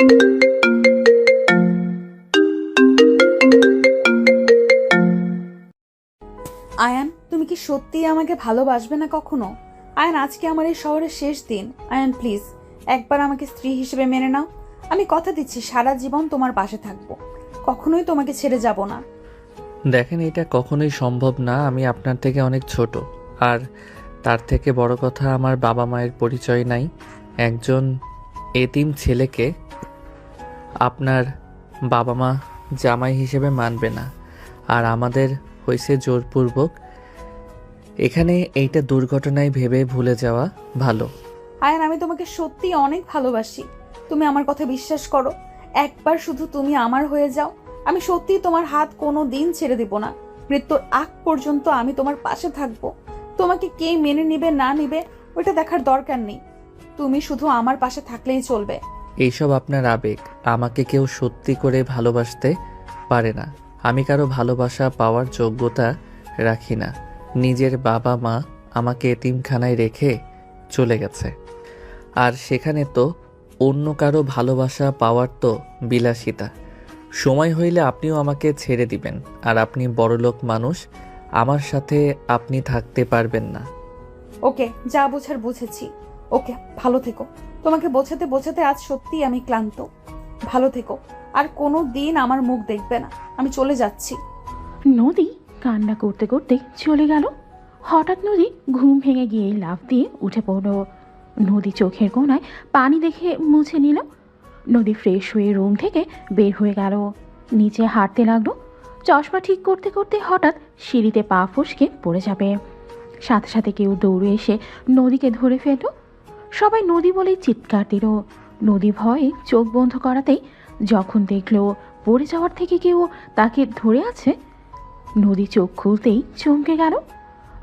আয়ান, তুমি কি সত্যিই আমাকে ভালোবাসবে না কখনো? আয়ান, আজকে আমার এই শহরের শেষ দিন। আয়ান প্লিজ, একবার আমাকে স্ত্রী হিসেবে মেনে নাও। আমি কথা দিচ্ছি সারা জীবন তোমার পাশে থাকবো, কখনোই তোমাকে ছেড়ে যাব না। দেখেন, এটা কখনোই সম্ভব না। আমি আপনার থেকে অনেক ছোট, আর তার থেকে বড় কথা, আমার বাবা মায়ের পরিচয় নাই। একজন এতিম ছেলেকে আপনার বাবা মা জামাই হিসেবে মানবে না, আর আমাদের হয়েছে জোরপূর্বক। এখানে এইটা দুর্ঘটনায় ভেবে ভুলে যাওয়া ভালো। আয়ান, আমি তোমাকে সত্যি অনেক ভালোবাসি, তুমি আমার কথা বিশ্বাস করো। একবার শুধু তুমি আমার হয়ে যাও, আমি সত্যি তোমার হাত কোনো দিন ছেড়ে দিব না। মৃত্যুর আগ পর্যন্ত আমি তোমার পাশে থাকবো। তোমাকে কে মেনে নিবে না নিবে ওইটা দেখার দরকার নেই, তুমি শুধু আমার পাশে থাকলেই চলবে। এইসব আপনার আবেগ। আমাকে কেউ সত্যি করে ভালোবাসতে পারে না। আমি কারো ভালোবাসা পাওয়ার যোগ্যতা রাখি না। নিজের বাবা মা আমাকে এতিমখানায় রেখে চলে গেছে, আর সেখানে তো অন্য কারো ভালোবাসা পাওয়ার তো বিলাসিতা। সময় হইলে আপনিও আমাকে ছেড়ে দিবেন, আর আপনি বড়লোক মানুষ, আমার সাথে আপনি থাকতে পারবেন না। ওকে, যা বোঝার বুঝেছি। ওকে, ভালো থেকো। তোমাকে বোঝাতে বোঝাতে আজ সত্যি আমি ক্লান্ত। ভালো থেকো, আর কোনো দিন আমার মুখ দেখবে না। আমি চলে যাচ্ছি। নদী কান্না করতে করতে চলে গেল। হঠাৎ নদী ঘুম ভেঙে গিয়ে লাফ দিয়ে উঠে পড়ল। নদী চোখের কোণায় পানি দেখে মুছে নিল। নদী ফ্রেশ হয়ে রুম থেকে বের হয়ে গেল, নিচে হাঁটতে লাগলো। চশমা ঠিক করতে করতে হঠাৎ সিঁড়িতে পা ফসকে পড়ে যাবে। সাথে সাথে কেউ দৌড়ে এসে নদীকে ধরে ফেলল। সবাই নদী বলেই চিৎকার দিল। নদী ভয়ে চোখ বন্ধ করাতেই যখন দেখল পড়ে যাওয়ার থেকে কেউ তাকে ধরে আছে, নদী চোখ খুলতেই চমকে গেল।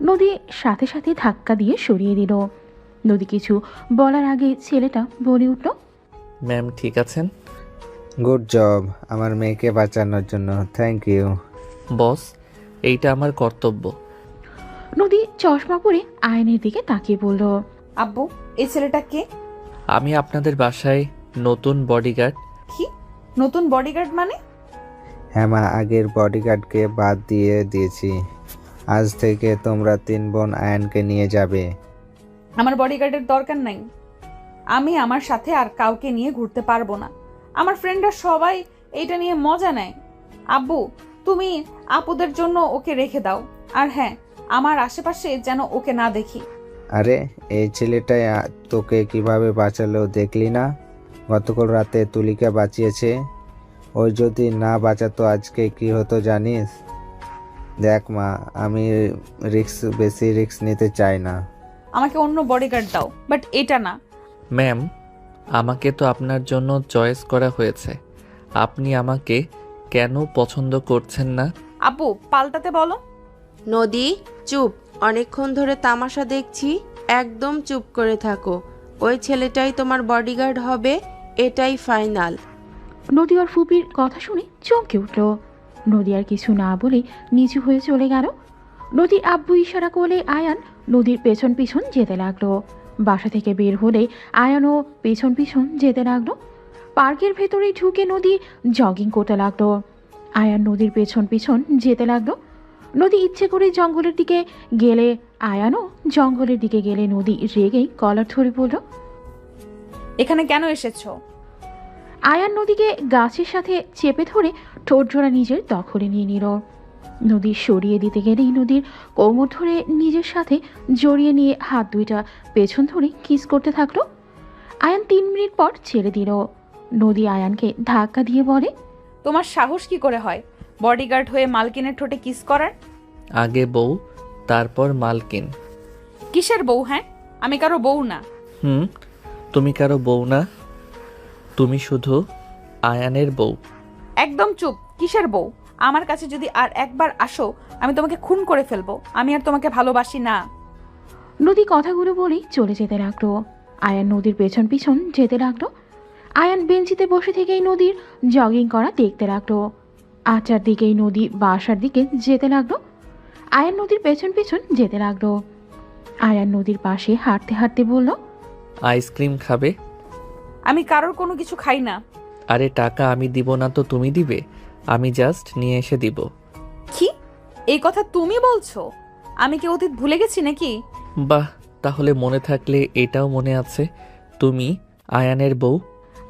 নদী সাথে সাথে ধাক্কা দিয়ে সরিয়ে দিল। নদী কিছু বলার আগে ছেলেটা বলে উঠল, ম্যাম ঠিক আছেন? গুড জব আমার মেয়েকে বাঁচানোর জন্য, থ্যাংক ইউ। বস, এইটা আমার কর্তব্য। নদী চশমা পরে আয়নের দিকে তাকিয়ে বলল, আব্বু, এই ছেলেটা কে? আমি আপনাদের বাসায় নতুন বডিগার্ড। কি নতুন বডিগার্ড মানে? হ্যাঁ মা, আগের বডিগার্ডকে বাদ দিয়ে দিয়েছি। আজ থেকে তোমরা 3 বোন আয়ানকে নিয়ে যাবে। আমার বডিগার্ডের দরকার নাই। আমি আমার সাথে আর কাউকে নিয়ে ঘুরতে পারবো না। আমার ফ্রেন্ডরা সবাই এইটা নিয়ে মজা নেয়। আব্বু, তুমি আপুদের জন্য ওকে রেখে দাও। আর হ্যাঁ, আমার আশেপাশে যেন ওকে না দেখি। আরে এই ছেলেটাই তোকে কিভাবে বাঁচালো দেখলি না? গতকাল রাতে তুলিকে বাঁচিয়েছে। ওই যদি না বাঁচাতো আজকে কি হতো জানিস? দেখ মা, আমি বেশি রিস্ক নিতে চাই না। আমাকে অন্য বডিগার্ড দাও, বাট এটা না। ম্যাম, আমাকে তো আপনার জন্য চয়েস করা হয়েছে। আপনি আমাকে কেন পছন্দ করছেন না? আব্বু, পাল্টাতে বলো। নদী চুপ, অনেকক্ষণ ধরে তামাশা দেখছি, একদম চুপ করে থাকো। ওই ছেলেটাই তোমার বডিগার্ড হবে, এটাই ফাইনাল। নদী আর ফুপির কথা শুনে চমকে উঠল। নদী আর কিছু না বলে নিচু হয়ে চলে গেল। নদীর আব্বু ইশারা করলে আয়ান নদীর পেছন পিছন যেতে লাগলো। বাসা থেকে বের হলে আয়ানও পেছন পিছন যেতে লাগলো। পার্কের ভেতরে ঢুকে নদী জগিং করতে লাগলো। আয়ান নদীর পেছন পিছন যেতে লাগলো। নদী ইচ্ছে করে জঙ্গলের দিকে গেলে আয়ানও জঙ্গলের দিকে গেলে নদী রেগেই কলার ধরে বলল, এখানে কেন এসেছো? আয়ান নদীকে গাছের সাথে চেপে ধরে ঠোঁটজোড়া নিজের দখলে নিয়ে নিল। নদী সরিয়ে দিতে গেলেই নদীর কোমর ধরে নিজের সাথে জড়িয়ে নিয়ে হাত দুইটা পেছন ধরে কিস করতে থাকলো। আয়ান 3 মিনিট পর ছেড়ে দিল। নদী আয়ানকে ধাক্কা দিয়ে বলে, তোমার সাহস কি করে হয় বডিগার্ড হয়ে মালকিনের ঠোঁটে কিস করার? আগে বউ, তারপর মালকিন। কিসের বউ? হ্যাঁ, আমি কারো বউ না। তুমি কারো বউ না, তুমি শুধু আয়ানের বউ। একদম চুপ। কিসের বউ? আমার কাছে যদি আর একবার আসো, আমি তোমাকে খুন করে ফেলবো। আমি আর তোমাকে ভালোবাসি না। নদী কথাগুলো বলেই চলে যেতে লাগলো। আয়ান নদীর পেছন পিছন যেতে লাগলো। আয়ান বেঞ্চিতে বসে থেকেই নদীর জগিং করা দেখতে লাগলো। 8টার দিকেই নদী বাসার দিকে যেতে লাগলো। আয়ান নদীর পেছন পেছন যেতে লাগলো। আয়ান নদীর পাশে হাঁটতে হাঁটতে বলল, আইসক্রিম খাবে? আমি কারোর কোনো কিছু খাই না। আরে টাকা আমি দিব না তো তুমি দিবে? আমি জাস্ট নিয়ে এসে দিব। কি এই কথা তুমি বলছো? আমি কি অতীত ভুলে গেছি নাকি? বাহ, তাহলে মনে থাকলে এটাও মনে আছে তুমি আয়ানের বউ।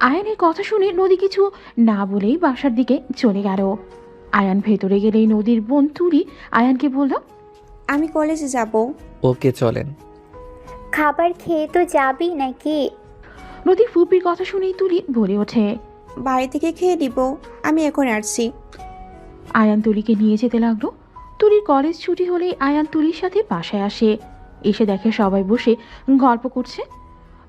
আয়ানের কথা শুনে নদী কিছু না বলেই বাসার দিকে চলে গেল। আয়ান ভেতরে গেলেই নদীর বোন তুলি আয়ানকে বলল, আমি কলেজে যাব। ওকে চলেন। খাবার খেয়ে তো যাবি নাকি? নদীর ফুপির কথা শুনেই তুলি বলে ওঠে। বাড়ি থেকে খেয়ে দিব, আমি এখন আসছি। আয়ান তুলিকে নিয়ে যেতে লাগলো। তুলির কলেজ ছুটি হলেই আয়ান তুলির সাথে বাসায় আসে। এসে দেখে সবাই বসে গল্প করছে।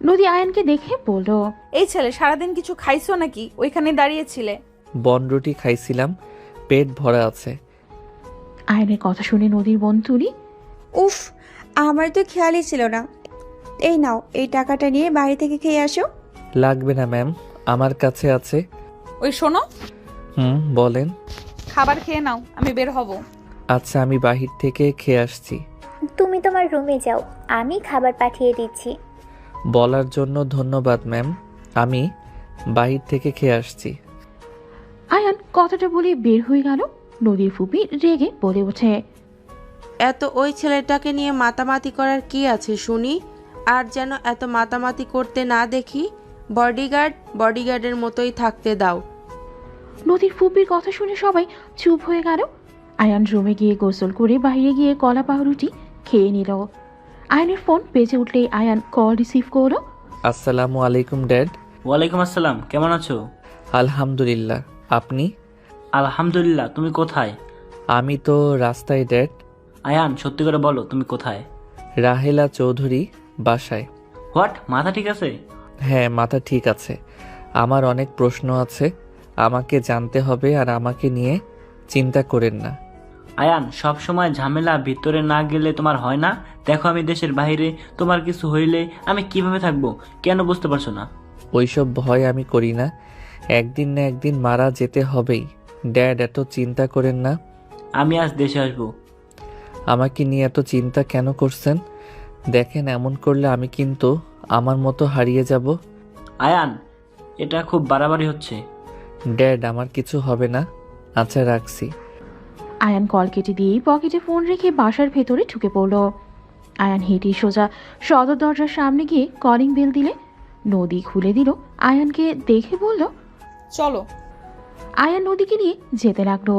নদী আয়ানকে দেখে বলল, এই ছেলে সারাদিন কিছু খাইছো নাকি? ওইখানে দাঁড়িয়েছিলে। বনরুটি খাইছিলাম, পেট ভরা আছে। আয়ানের কথা শুনে নদীর বোন তুলি, উফ, আমার তো খেয়ালই ছিল না। এই নাও, এই টাকাটা নিয়ে বাড়ি থেকে খেয়ে আসো। লাগবে না ম্যাম, আমার কাছে আছে। ওই শোনো, বলেন। খাবার খেয়ে নাও, আমি বের হব। আচ্ছা, আমি বাহির থেকে খেয়ে আসছি। তুমি তোমার রুমে যাও, আমি খাবার পাঠিয়ে দিচ্ছি। বলার জন্য ধন্যবাদ ম্যাম, আমি বাহির থেকে খেয়ে আসছি। আয়ান কথাটা বলে বের হয়ে গেল। নদীর ফুপি রেগে বলে ওঠে, এত ওই ছেলেটাকে নিয়ে মাতামাতি করার কি আছে শুনি? আর যেন এত মাতামাতি করতে না দেখি। বডিগার্ডের মতোই থাকতে দাও। নদীর ফুপির কথা শুনে সবাই চুপ হয়ে গেল। আয়ান রুমে গিয়ে গোসল করে বাইরে গিয়ে কলা পাউরুটি খেয়ে নিল। আয়ানের ফোন বেজে উঠলেই আয়ান কল রিসিভ করলো। আসসালামু আলাইকুম ড্যাড। ওয়ালাইকুম আসসালাম, কেমন আছো? আলহামদুলিল্লাহ, আপনি? আলহামদুলিল্লাহ, তুমি কোথায়? আমি তো রাস্তায় ড্যাড। আয়ান, সত্যি করে বলো তুমি কোথায়? রাহেলা চৌধুরী বাসায়। হোয়াট, মাথা ঠিক আছে? হ্যাঁ, মাথা ঠিক আছে। আমার অনেক প্রশ্ন আছে, আমাকে জানতে হবে, আর আমাকে নিয়ে চিন্তা করেন না। আয়ান, সব সময় ঝামেলা ভিতরে না গেলে তোমার হয় না? দেখো আমি দেশের বাইরে, তোমার কিছু হইলে আমি কিভাবে থাকবো? কেন বুঝতে পারছো না? ওইসব ভয় আমি করি না, একদিন না একদিন মারা যেতে হবেই। ড্যাড, এত চিন্তা করেন না। আমি আজ দেশে আসবো। আমাকে নিয়ে এত চিন্তা কেন করছেন? দেখেন, এমন করলে আমি কিন্তু আমার মতো হারিয়ে যাব। আয়ান, এটা খুব বাড়াবাড়ি হচ্ছে। ড্যাড, আমার কিছু হবে না। আচ্ছা, রাখছি। আয়ান কল কেটে দিয়েই পকেটে ফোন রেখে বাসার ভেতরে ঢুকে পড়ল। আয়ান হেঁটে সোজা সদর দরজার সামনে গিয়ে কলিং বেল দিলে নদী খুলে দিল। আয়ানকে দেখে বলল, চলো। আয়ান নদীকে নিয়ে যেতে লাগলো।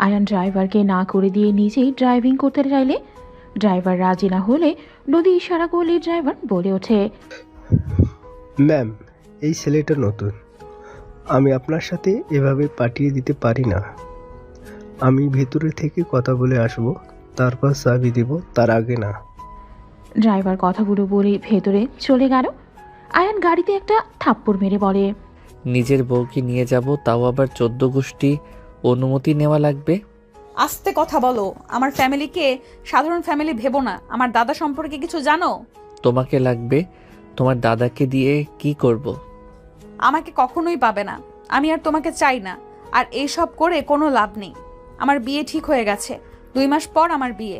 আয়ান ড্রাইভারকে না করে দিয়ে নিজেই ড্রাইভিং করতে চাইলে ড্রাইভার রাজি না হলে নদী ইশারা করলে ড্রাইভার বলে ওঠে, ম্যাম, এই ছেলেটা নতুন, আমি আপনার সাথে এভাবে পাঠিয়ে দিতে পারি না। আমি ভেতরে থেকে কথা বলে আসব, তারপর চাবি দেব, তার আগে না। ড্রাইভার কথাগুলো বলে ভেতরে চলে গেল। আয়ান গাড়িতে একটা থাপ্পড় মেরে বলে, নিজের বউকে নিয়ে যাব, তাও আবার 14 গোষ্ঠী অনুমতি নেওয়া লাগবে? আস্তে কথা বলো। আমার ফ্যামিলিকে সাধারণ ফ্যামিলি ভেবো না। আমার দাদা সম্পর্কে কিছু জানো? তোমাকে লাগবে। তোমার দাদাকে দিয়ে কি করব? আমাকে কখনোই পাবে না। আমি আর তোমাকে চাই না। আর এইসব করে কোনো লাভ নেই। আমার বিয়ে ঠিক হয়ে গেছে। 2 মাস পর আমার বিয়ে।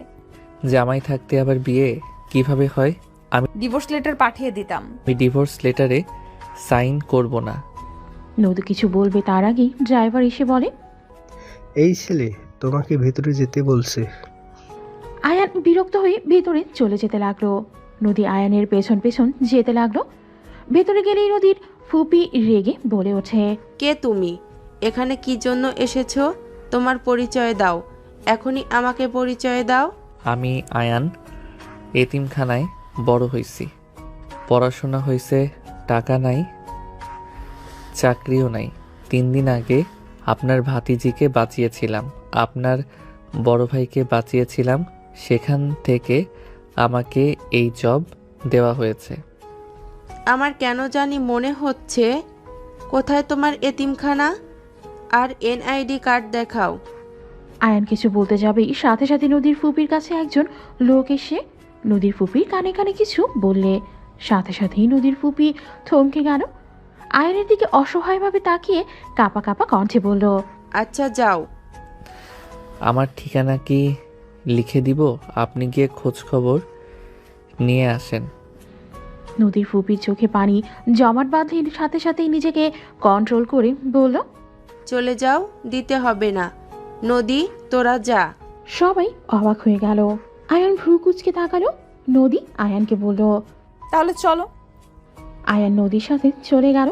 জামাই থাকতে আবার বিয়ে কিভাবে হয়? আমি ডিভোর্স লেটার পাঠিয়ে দিতাম। ডিভোর্স লেটারে সাইন করব না। নদী কিছু বলবে তার আগেই ড্রাইভার এসে বলে, এই ছেলে তোমাকে ভেতরে যেতে বলছে। আয়ান বিরক্ত হয়ে ভেতরে চলে যেতে লাগলো। নদী আয়ানের পেছন পেছন যেতে লাগলো। ভেতরে গেলেই নদীর ফুপি রেগে বলে ওঠে, কে তুমি? এখানে কি জন্য এসেছো? তোমার পরিচয় দাও। এখনই আমাকে পরিচয় দাও। আমি আয়ান, এতিমখানায় বড় হয়েছি। পড়াশোনা হয়েছে, টাকা নাই, চাকরিও নাই। 3 দিন আগে আপনার ভাতিজিকে বাঁচিয়েছিলাম, আপনার বড় ভাইকে বাঁচিয়েছিলাম, সেখান থেকে আমাকে এই জব দেওয়া হয়েছে। আমার কেন জানি মনে হচ্ছে, কোথায় তোমার এতিমখানা? আর এনআইডি কার্ড দেখাও। আয়ান কিছু বলতে যাবেই সাথে সাথে নদীর ফুপির কাছে একজন লোক এসে নদীর ফুপির কানে কানে কিছু বললে সাথে সাথেই নদীর ফুপি থমকে গেল। আয়ানের দিকে অসহায়ভাবে তাকিয়ে কাপা কাপা কণ্ঠে বলল, আচ্ছা যাও। আমার ঠিকানা কি লিখে দিব? আপনি গিয়ে খোঁজ খবর নিয়ে আসেন। নদীর ফুপির চোখে পানি জমাট বাঁধলে সাথে সাথেই নিজেকে কন্ট্রোল করে বলল, চলে যাও, দিতে হবে না। নদী, তোরা যা। সবাই অবাক হয়ে গেল। আয়ান ভ্রু কুচকে তাকালো। নদী আয়ানকে বলল, তাহলে চলো। আয়ান নদীর সাথে চলে গেল।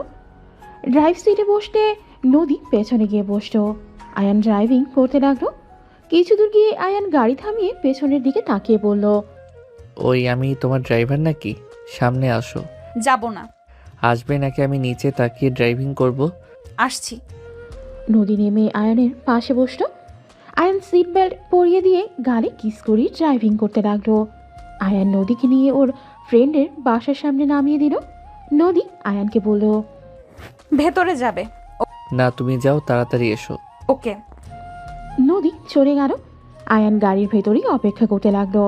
ড্রাইভ সিটে বসতে নদী পেছনে গিয়ে বসলো। আয়ান ড্রাইভিং করতে লাগলো। কিছু দূর গিয়ে আয়ান গাড়ি থামিয়ে পেছনের দিকে তাকিয়ে বলল, ওই আমি তোমার ড্রাইভার নাকি? সামনে আসো। যাব না। আসবে নাকি আমি নিচে তাকিয়ে ড্রাইভিং করব? আসছি। নদী নেমে আয়ানের পাশে বসলো। আয়ান সিট বেল্ট পরিয়ে দিয়ে গালে কিস করে ড্রাইভিং করতে লাগলো। আয়ান নদীকে নিয়ে ওর ফ্রেন্ডের বাসার সামনে নামিয়ে দিল। নদী আয়ানকে বলল, ভেতরে যাবে? না, তুমি যাও, তাড়াতাড়ি এসো। ওকে। নদী চলে গেল। আয়ান গাড়ির ভেতরেই অপেক্ষা করতে লাগলো।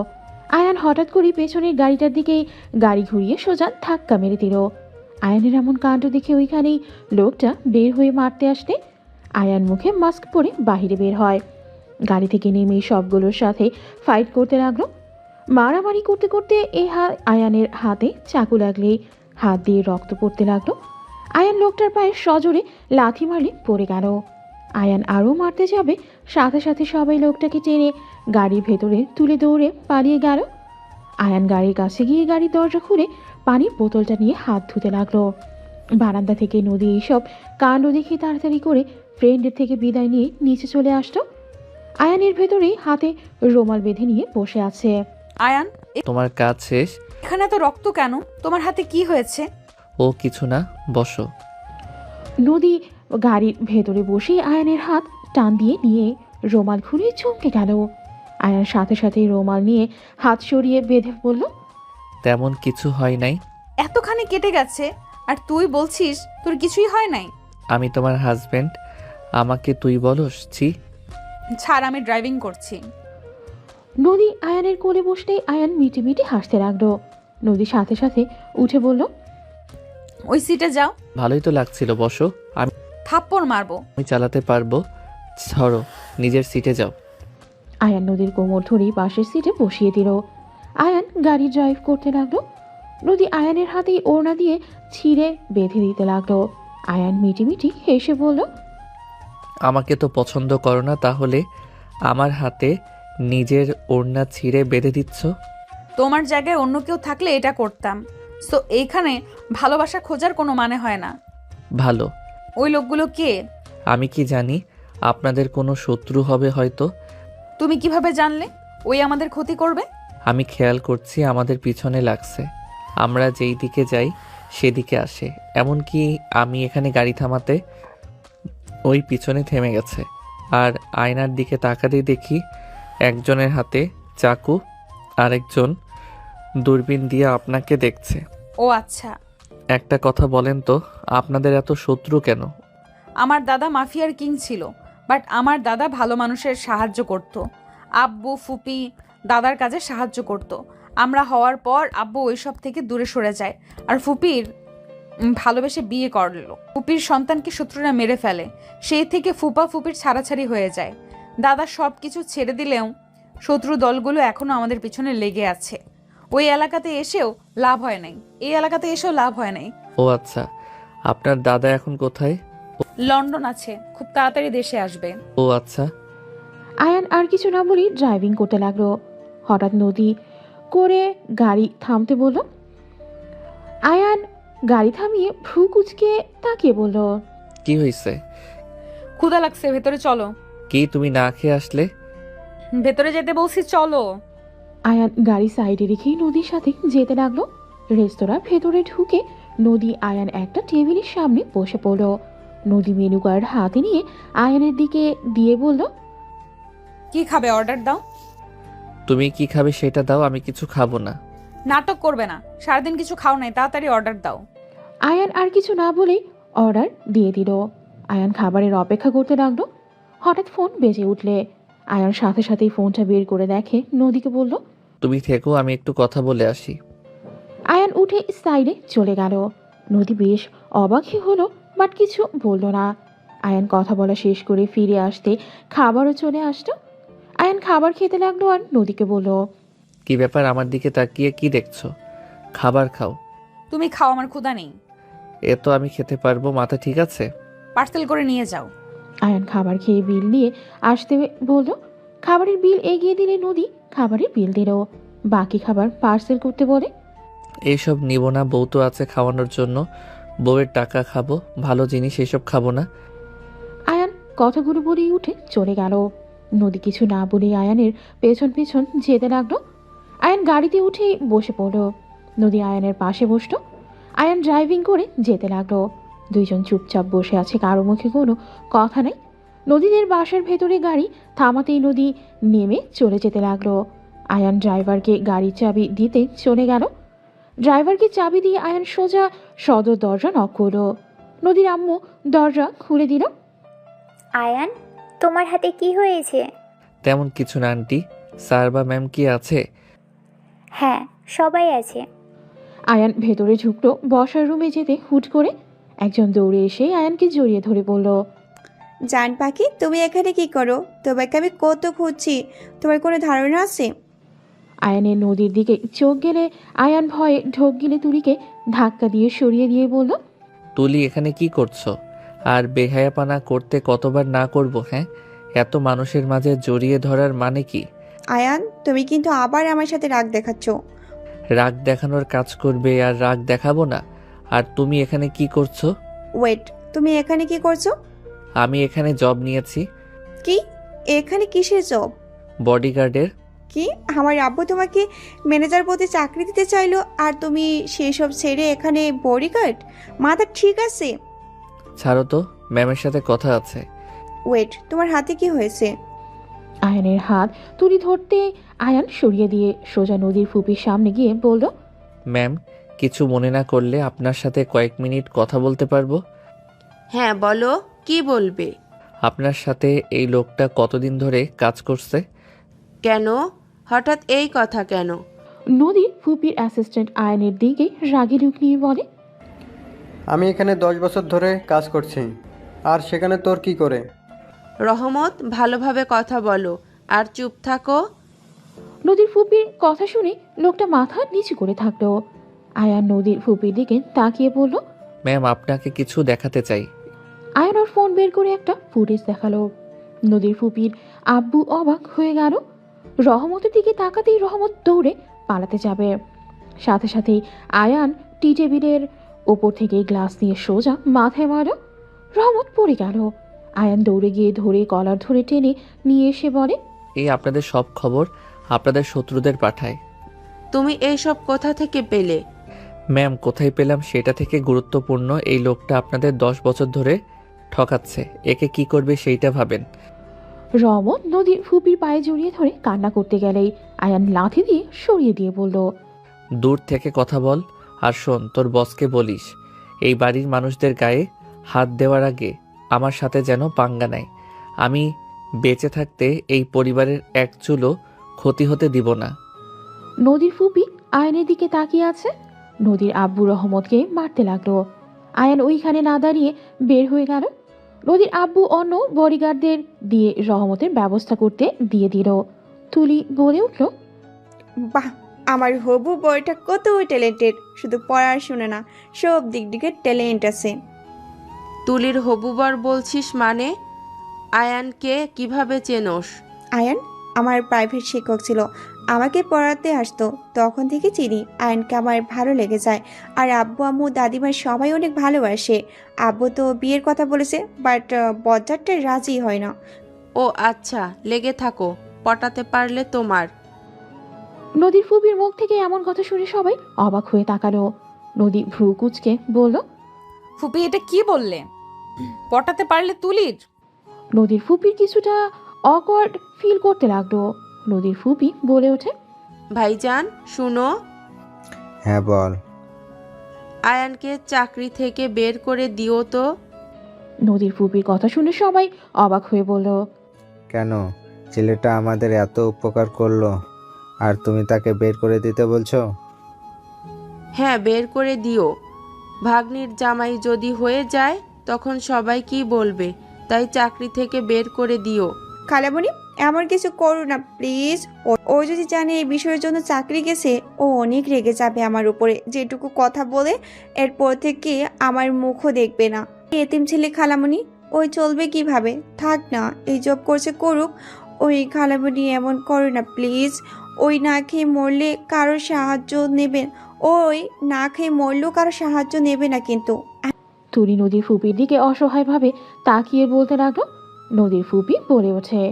আয়ান হঠাৎ করে পেছনের গাড়িটার দিকে গাড়ি ঘুরিয়ে সোজা ধাক্কা মেরে দিল। আয়ানের এমন কাণ্ড দেখে ওইখানেই লোকটা বের হয়ে মারতে আসতে আয়ান মুখে মাস্ক পরে বাহিরে বের হয়। গাড়ি থেকে নেমে সবগুলোর সাথে ফাইট করতে লাগলো। মারামারি করতে করতে আয়ানের হাতে চাকু লাগলেই হাত দিয়ে রক্ত পড়তে লাগলো। আয়ান লোকটার পায়ে সজোরে লাথি মারলে পড়ে গেল। আয়ান আরও মারতে যাবে, সাথে সাথে সবাই লোকটাকে টেনে গাড়ির ভেতরে তুলে দৌড়ে পালিয়ে গেল। আয়ান গাড়ির কাছে গিয়ে গাড়ির দরজা খুলে পানির বোতলটা নিয়ে হাত ধুতে লাগলো। বারান্দা থেকে নদী এইসব কাণ্ড দেখে তাড়াতাড়ি করে ফ্রেন্ডের থেকে বিদায় নিয়ে নিচে চলে আসতো। আয়ানের ভেতরে হাতে রুমাল বেঁধে নিয়ে বসে আছে। আয়ান, তোমার কাজ শেষ? এখানে এত রক্ত কেন? তোমার হাতে কি হয়েছে? ও কিছু না, বসো। নদী গাড়ির ভেতরে বসে আয়ানের হাত টান দিয়ে নিয়ে রুমাল খুলে চমকে গেল। আয়ান সাথে সাথে রুমাল নিয়ে হাত সরিয়ে বেঁধে বলল, তেমন কিছু হয় নাই। এতখানি কেটে গেছে আর তুই বলছিস তোর কিছুই হয় নাই? আমি তোমার হাজবেন্ড, আমাকে তুই বলস? ছি। ছাড়, আমি ড্রাইভিং করছি। নদী আয়ানের কোলে বসতেই আয়ান মিটি মিটি হাসতে লাগলো। নদী সাথে সাথে উঠে বলল, ওই সিটে যাও। ভালোই তো লাগছিল, বসো। আমি থাপ্পড় মারবো। চালাতে পারবো। ধরো, নিজের সিটে যাও। আয়ান নদীর কোমর ধরেই পাশের সিটে বসিয়ে দিল। আয়ান গাড়ি ড্রাইভ করতে লাগলো। নদী আয়ানের হাতেই ওড়না দিয়ে ছিঁড়ে বেঁধে দিতে লাগলো। আয়ান মিটি মিটি হেসে বলল, আমাকে তো পছন্দ করো না, তাহলে আমার হাতে নিজের ওড়না ছিঁড়ে বেঁধে দিচ্ছ? তোমার জায়গায় অন্য কেউ থাকলে এটা করতাম। সো এইখানে ভালোবাসা খোঁজার কোনো মানে হয় না। ভালো। ওই লোকগুলো কে? আমি কি জানি? আপনাদের কোনো শত্রু হবে হয়তো। তুমি কিভাবে জানলে ওই আমাদের ক্ষতি করবে? আমি খেয়াল করছি আমাদের পিছনে লাগছে। আমরা যেই দিকে যাই সেদিকে আসে। এমনকি আমি এখানে গাড়ি থামাতে ওই পিছনে থেমে গেছে। আর আয়নার দিকে তাকাতেই দেখি একজনের হাতে চাকু, আরেকজন দূরবীন দিয়ে আপনাকে দেখছে। ও আচ্ছা। একটা কথা বলেন তো, আপনাদের এত শত্রু কেন? আমার দাদা মাফিয়ার কিং ছিল, বাট আমার দাদা ভালো মানুষের সাহায্য করত। আব্বু ফুপি দাদার কাজে সাহায্য করত। আমরা হওয়ার পর আব্বু ওইসব থেকে দূরে সরে যায় আর ফুপির ভালোবেসে বিয়ে করলো। ফুপির সন্তানকে শত্রুরা মেরে ফেলে। সেই থেকে ফুপা ফুপির ছাড়াছাড়ি হয়ে যায়। দাদা সব কিছু ছেড়ে দিলেও শত্রু দলগুলো এখনো আমাদের পিছনে লেগে আছে। ওই এলাকাতে এসেও লাভ হয় নাই, এই এলাকাতে এসেও লাভ হয় নাই। ও আচ্ছা, আপনার দাদা এখন কোথায়? লন্ডন আছে, খুব তাড়াতাড়ি দেশে আসবে। ও আচ্ছা। আয়ান আর কিছু না বলেই ড্রাইভিং করতে লাগলো। হঠাৎ নদী করে গাড়ি থামতে বলল। আয়ান গাড়ি থামিয়ে ভ্রু কুচকে তাকিয়ে বলল, কি হয়েছে? ক্ষুধা লাগছে, ভেতরে চলো। কি তুমি না খেয়ে আসলে? ভেতরে যেতে বলছি, চলো। আয়ান গাড়ি সাইডে রেখেই নদীর সাথে যেতে লাগলো। রেস্তোরাঁ ভেতরে ঢুকে নদী আয়ান একটা টেবিলের সামনে বসে পড়ল। নদী মেনু কার্ড হাতে নিয়ে আয়ানের দিকে দিয়ে বলল, কি খাবে অর্ডার দাও। তুমি কি খাবে সেটা দাও, আমি কিছু খাবো না। নাটক করবে না, সারাদিন কিছু খাও নাই, তাড়াতাড়ি অর্ডার দাও। আয়ান আর কিছু না বলেই অর্ডার দিয়ে দিল। আয়ান খাবারের অপেক্ষা করতে লাগলো। হঠাৎ ফোন বেজে উঠলে আয়ান সাথে সাথেই ফোনটা বের করে দেখে নদীকে বলল, তুমি থেকো, আমি একটু কথা বলে আসি। আয়ান উঠে সাইডে চলে গেল। নদী বেশ অবাকই হলো, বাট কিছু বলল না। আয়ান কথা বলা শেষ করে ফিরে আসতে খাবারও চলে আসতো। আয়ান খাবার খেতে লাগলো আর নদীকে বলল, কি ব্যাপার, আমার দিকে তাকিয়ে কি দেখছো? খাবার খাও। তুমি খাও, আমার ক্ষুধা নেই। এ তো আমি খেতে পারবো, মাথা ঠিক আছে? পার্সেল করে নিয়ে যাও। আয়ান খাবার খেয়ে বিল নিয়ে আসতে বলল। খাবারের বিল এগিয়ে দিলে নদী খাবারের বিল দিল। বাকি খাবার পার্সেল করতে বলে। এইসব নিব না, বউ তো আছে খাওয়ানোর জন্য। বউয়ের টাকা খাবো, ভালো জিনিস এইসব খাবো না। আয়ান কথাগুলো বলেই উঠে চলে গেল। নদী কিছু না বলে আয়ানের পেছন পেছন যেতে লাগলো। আয়ান গাড়িতে উঠে বসে পড়ল। নদী আয়ানের পাশে বসলো। আয়ান ড্রাইভিং করে যেতে লাগলো। দুইজন চুপচাপ বসে আছে, কারো মুখে কোনো কথা নেই। নদীদের বাসার ভেতরে গাড়ি থামাতেই নদী নেমে চলে যেতে লাগলো। আয়ান ড্রাইভারকে গাড়ির চাবি দিতে চলে গেল। ড্রাইভারকে চাবি দিয়ে আয়ান সোজা সদর দরজা নক করলো। নদীর আম্মু দরজা খুলে দিল। আয়ান, তোমার হাতে কি হয়েছে? তেমন কিছু না আন্টি। স্যার বা ম্যাম কি আছে? হ্যাঁ, সবাই আছে। আয়ান ভেতরে ঢুকলো। বসার রুমে যেতে হুট করে একজন দৌড়ে এসে আয়ানকে জড়িয়ে ধরে বলল, জান পাখি, তুমি এখানে কি করো? তোমাকে আমি কত খুঁজছি, তোমার কোনো ধারণা আছে? আয়ানের নদীর দিকে চোখ গেলে আয়ান ভয়ে ঢোক গিলে তুলিকে ধাক্কা দিয়ে সরিয়ে দিয়ে বলল, তুলি এখানে কি করছো? আর বেহায়াপানা করতে কতবার না করব? হ্যাঁ, এত মানুষের মাঝে জড়িয়ে ধরার মানে কি? আয়ান, তুমি কিন্তু আবার আমার সাথে রাগ দেখাচ্ছ। রাগ দেখানোর কাজ করবে আর রাগ দেখাবো না? আর তুমি এখানে কি করছো? ওয়েট, তুমি এখানে কি করছো? আমি এখানে জব নিয়েছি। কি? এখানে কিসের জব? বডিগার্ডের। কি? আমার আব্বু তোমাকে ম্যানেজার পদে চাকরি দিতে চাইলো আর তুমি সেসব ছেড়ে এখানে বডিগার্ড? মাথা ঠিক আছে? ছাড়ো তো, ম্যামের সাথে কথা আছে। ওয়েট, তোমার হাতে কি হয়েছে? আয়ানের হাত তুলি ধরতে আয়ান সরিয়ে দিয়ে সোজা নদীর ফুপির সামনে গিয়ে বলল, ম্যাম, কিছু মনে না করলে আপনার সাথে কয়েক মিনিট কথা বলতে পারবো? হ্যাঁ বলো, কি বলবে? আপনার সাথে এই লোকটা কতদিন ধরে কাজ করছে? কেন? হঠাৎ এই কথা কেন? নদীর ফুপির অ্যাসিস্ট্যান্ট আয়ানের দিকে রাগি লুক নিয়ে বলে, আমি এখানে 10 বছর ধরে কাজ করছি, আর সেখানে তোর কি করে? রহমত, ভালোভাবে কথা বলো আর চুপ থাকো। নদীর ফুপির কথা শুনে লোকটা মাথা নিচু করে থাকলো। আয়ান নদীর ফুপির দিকে তাকিয়ে বলল, ম্যাম, আপনাকে কিছু দেখাতে চাই। আয়ান ওর ফোন বের করে একটা ফুটেজ দেখালো। নদীর ফুপির আব্বু অবাক হয়ে গেল। রহমতের দিকে তাকাতেই রহমত দৌড়ে পালাতে যাবে। সাথে সাথেই আয়ান টি টেবিলের ওপর থেকে গ্লাস নিয়ে সোজা মাথায় মারল। রহমত পড়ে গেল। আয়ান দৌড়ে গিয়ে ধরে কলার ধরে টেনে নিয়ে এসে বলে, এই আপনাদের সব খবর আপনাদের শত্রুদের পাঠায়। তুমি এইসব কোথা থেকে পেলে? ম্যাম, কোথায় পেলাম সেটা থেকে গুরুত্বপূর্ণ, এই লোকটা আপনাদের 10 বছর ধরে ঠকাচ্ছে। একে কি করবে সেইটা ভাবেন। রহমত নদীর ফুপির পায়ে জড়িয়ে ধরে কান্না করতে গেলেই আয়ান লাথি দিয়ে সরিয়ে দিয়ে বলল, দূর থেকে কথা বল। আর শোন, তোর বসকে বলিস এই বাড়ির মানুষদের গায়ে হাত দেওয়ার আগে আমার সাথে যেন পাঙ্গা নেয়। আমি বেঁচে থাকতে এই পরিবারের এক চুলও ক্ষতি হতে দিব না। নদীর ফুপি আয়নের দিকে তাকিয়ে আছে। নদীর আব্বু রহমতকে মারতে লাগলো। আয়ান ওইখানে না দাঁড়িয়ে বের হয়ে গেল। নদীর আব্বু অন্য বডিগার্ডদের দিয়ে রহমতের ব্যবস্থা করতে দিয়ে দিল। তুলি বলে উঠল, বাহ, আমার হবু বউটা কত ট্যালেন্টেড, শুধু পড়াশোনা না, সব দিক দিকে ট্যালেন্ট আছে। তুলির হবুবর বলছিস মানে? আয়ানকে কিভাবে চেনোস? আয়ান আমার প্রাইভেট শিক্ষক ছিল, আমাকে পড়াতে আসতো, তখন থেকে চিনি। আয়ানকে আমার ভালো লেগে যায়। আর আব্বু আম্মু দাদিমার সবাই অনেক ভালোবাসে। আব্বু তো বিয়ের কথা বলেছে, বাট বজ্জারটা রাজি হয় না। ও আচ্ছা, লেগে থাকো, পটাতে পারলে তোমার। নদীর ফুপির মুখ থেকে এমন কথা শুনে সবাই অবাক হয়ে তাকালো। নদী ভ্রু কুচকে বলল, ফুপি, এটা কি বললে? পটাতে পারলে তুলির? নদীর ফুপির কিছুটা অকওয়ার্ড ফিল করতে লাগলো। নদীর ফুপি বলে ওঠে, ভাইজান শুনো, হ্যাঁ বল। আয়ানকে চাকরি থেকে বের করে দিও তো। নদীর ফুপির কথা শুনে সবাই অবাক হয়ে বলল, কেন? ছেলেটা আমাদের এত উপকার করলো আর তুমি তাকে বের করে দিতে বলছো? হ্যাঁ, বের করে দিও। ভাগ্নির জামাই যদি হয়ে যায় তখন সবাই কি বলবে, তাই চাকরি থেকে বের করে দিও। খালামণি এমন কিছু করো না প্লিজ। ও যদি জানে এই বিষয়ের জন্য চাকরি গেছে, ও অনেক রেগে যাবে আমার উপরে। যেটুকু কথা বলে এরপর থেকে আমার মুখও দেখবে না। এতিম ছেলে খালামণি, ওই চলবে কিভাবে? থাক না, এই জব করছে করুক। ওই খালামণি এমন করো না প্লিজ। ওই না খেয়ে মরলে কারোর সাহায্য নেবেন, ওই না খেয়ে মরলেও কারো সাহায্য নেবে না কিন্তু। তুলি নদীর ফুপির দিকে অসহায়ভাবে তাকিয়ে বলতে লাগলো। নদীর ফুপি বলে ওঠে,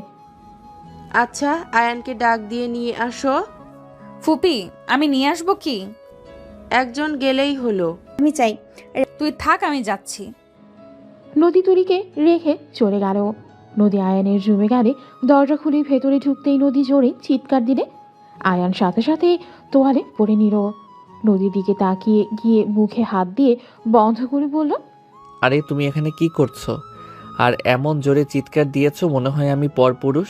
আচ্ছা আয়ানকে ডাক দিয়ে নিয়ে আসো। ফুপি, আমি নিয়ে আসবো কি? একজন গেলেই হলো। আমি চাই। তুই থাক, আমি যাচ্ছি। নদী তুলিকে রেখে চলে গেল। নদী আয়ানের রুমে গেলে দরজা খুলে ভেতরে ঢুকতেই নদী জোরে চিৎকার দিলে আয়ান সাথে সাথে তোয়ালে পড়ে নিল। নদীর দিকে তাকিয়ে গিয়ে মুখে হাত দিয়ে বন্ধ করে বলল, আরে তুমি এখানে কি করছো? আর এমন জোরে চিৎকার দিয়েছো মনে হয় আমি পরপুরুষ।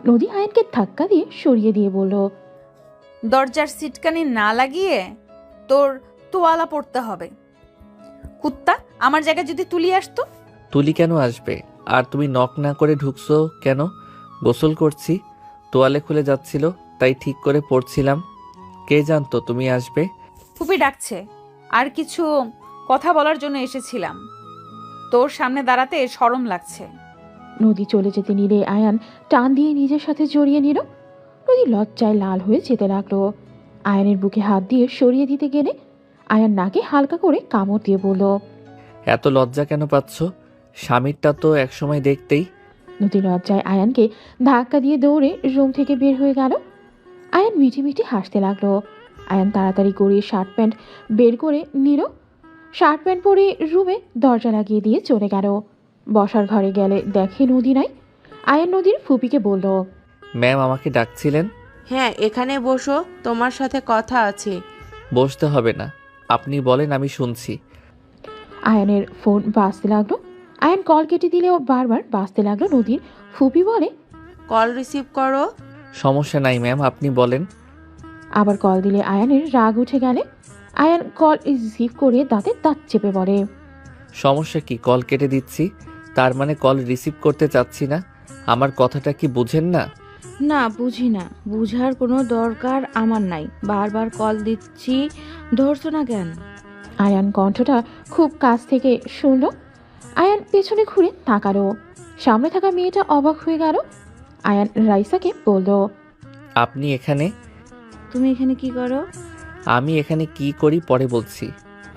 নদী আয়ানকে ধাক্কা দিয়ে সরিয়ে দিয়ে বলল, দরজার সিটকানি না লাগিয়ে তোর তোয়ালা পড়তে হবে। কুত্তা, আমার জায়গায় যদি তুলি আসতো। তুলি কেন আসবে? আর তুমি নক না করে ঢুকছো কেন? গোসল করছি, তোয়ালে খুলে যাচ্ছিল, তাই ঠিক করে পড়ছিলাম। কে জানতো তুমি আসবে? ফুপি ডাকছে, আর কিছু কথা বলার জন্য এসেছিলাম। তোর সামনে দাঁড়াতে শরম লাগছে। নদী চলে যেতে নিলে আয়ান টান দিয়ে নিজের সাথে জড়িয়ে নিল। নদী লজ্জায় লাল হয়ে যেতে লাগলো। আয়ানের বুকে হাত দিয়ে সরিয়ে দিতে গেলে আয়ান নাকে হালকা করে কামড় দিয়ে বলল, এত লজ্জা কেন পাচ্ছ? স্বামীরটা তো একসময় দেখতেই। নদী লজ্জায় আয়ানকে ধাক্কা দিয়ে দৌড়ে রুম থেকে বের হয়ে গেল। আয়ান মিটি মিটি হাসতে লাগলো। আয়ান তাড়াতাড়ি করে শার্ট প্যান্ট বের করে নিল। শার্ট প্যান্ট পরে রুমে দরজা লাগিয়ে দিয়ে চলে গেল। বসার ঘরে গেলে দেখে নদী নাই। আয়ান নদীর ফুপিকে বলল, ম্যাম আমাকে ডাকছিলেন? হ্যাঁ, এখানে বসো, তোমার সাথে কথা আছে। বসতে হবে না, আপনি বলেন, আমি শুনছি। আয়ানের ফোন বাজতে লাগলো। আয়ান কল কেটে দিলেও বারবার বাজতে লাগলো। নদীর ফুপি বলে, কল রিসিভ করো। সমস্যা নাই ম্যাম, আপনি বলেন। আবার কল দিলে আয়ানের রাগ উঠে গেলে আয়ান কল রিসিভ করে দাঁতে দাঁত চেপে বলে, সমস্যা কি? কল কেটে দিচ্ছি, তার মানে কল রিসিভ করতে চাচ্ছি না? আমার কথাটা কি বুঝেন না? না, বুঝি না। বুঝার কোনো দরকার আমার নাই। বারবার কল দিচ্ছি, ধরছো না কেন? আয়ান কণ্ঠটা খুব কাছ থেকে শুনল। আয়ান পেছনে ঘুরে তাকালো। সামনে থাকা মেয়েটা অবাক হয়ে গেল। আয়ান রাইসাকে বলল, আপনি এখানে? তুমি এখানে কি করো? আমি এখানে কি করি পরে বলছি,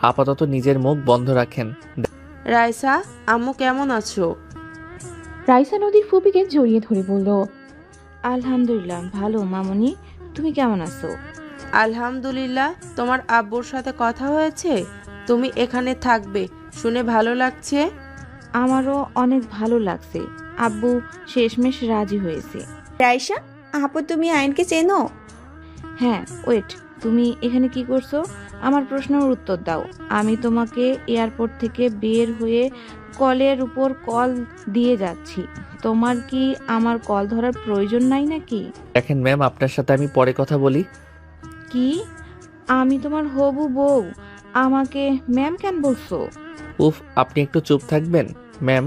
আপাতত নিজের মুখ বন্ধ রাখেন। রাইসা, আম্মু কেমন আছো? রাইসা নদীর ফুপিকে জড়িয়ে ধরে বলল, আলহামদুলিল্লাহ ভালো মামুনি, তুমি কেমন আছো? আলহামদুলিল্লাহ। তোমার আব্বুর সাথে কথা হয়েছে? তুমি এখানে থাকবে শুনে ভালো লাগছে। আমারও অনেক ভালো লাগছে। আব্বু শেষমেশ রাজি হয়েছে। রাইসা আপু, তুমি আয়নকে চেনো? হ্যাঁ, ওয়েট, তুমি এখানে কি করছো? আমার প্রশ্নের উত্তর দাও। আমি তোমাকে এয়ারপোর্ট থেকে বের হয়ে কলের উপর কল দিয়ে যাচ্ছি। তোমার কি আমার কল ধরার প্রয়োজন নাই নাকি? দেখেন ম্যাম, আপনার সাথে আমি পরে কথা বলি। কি? আমি তোমার হবু বউ, আমাকে ম্যাম কেন বলছো? উফ, আপনি একটু চুপ থাকবেন? ম্যাম,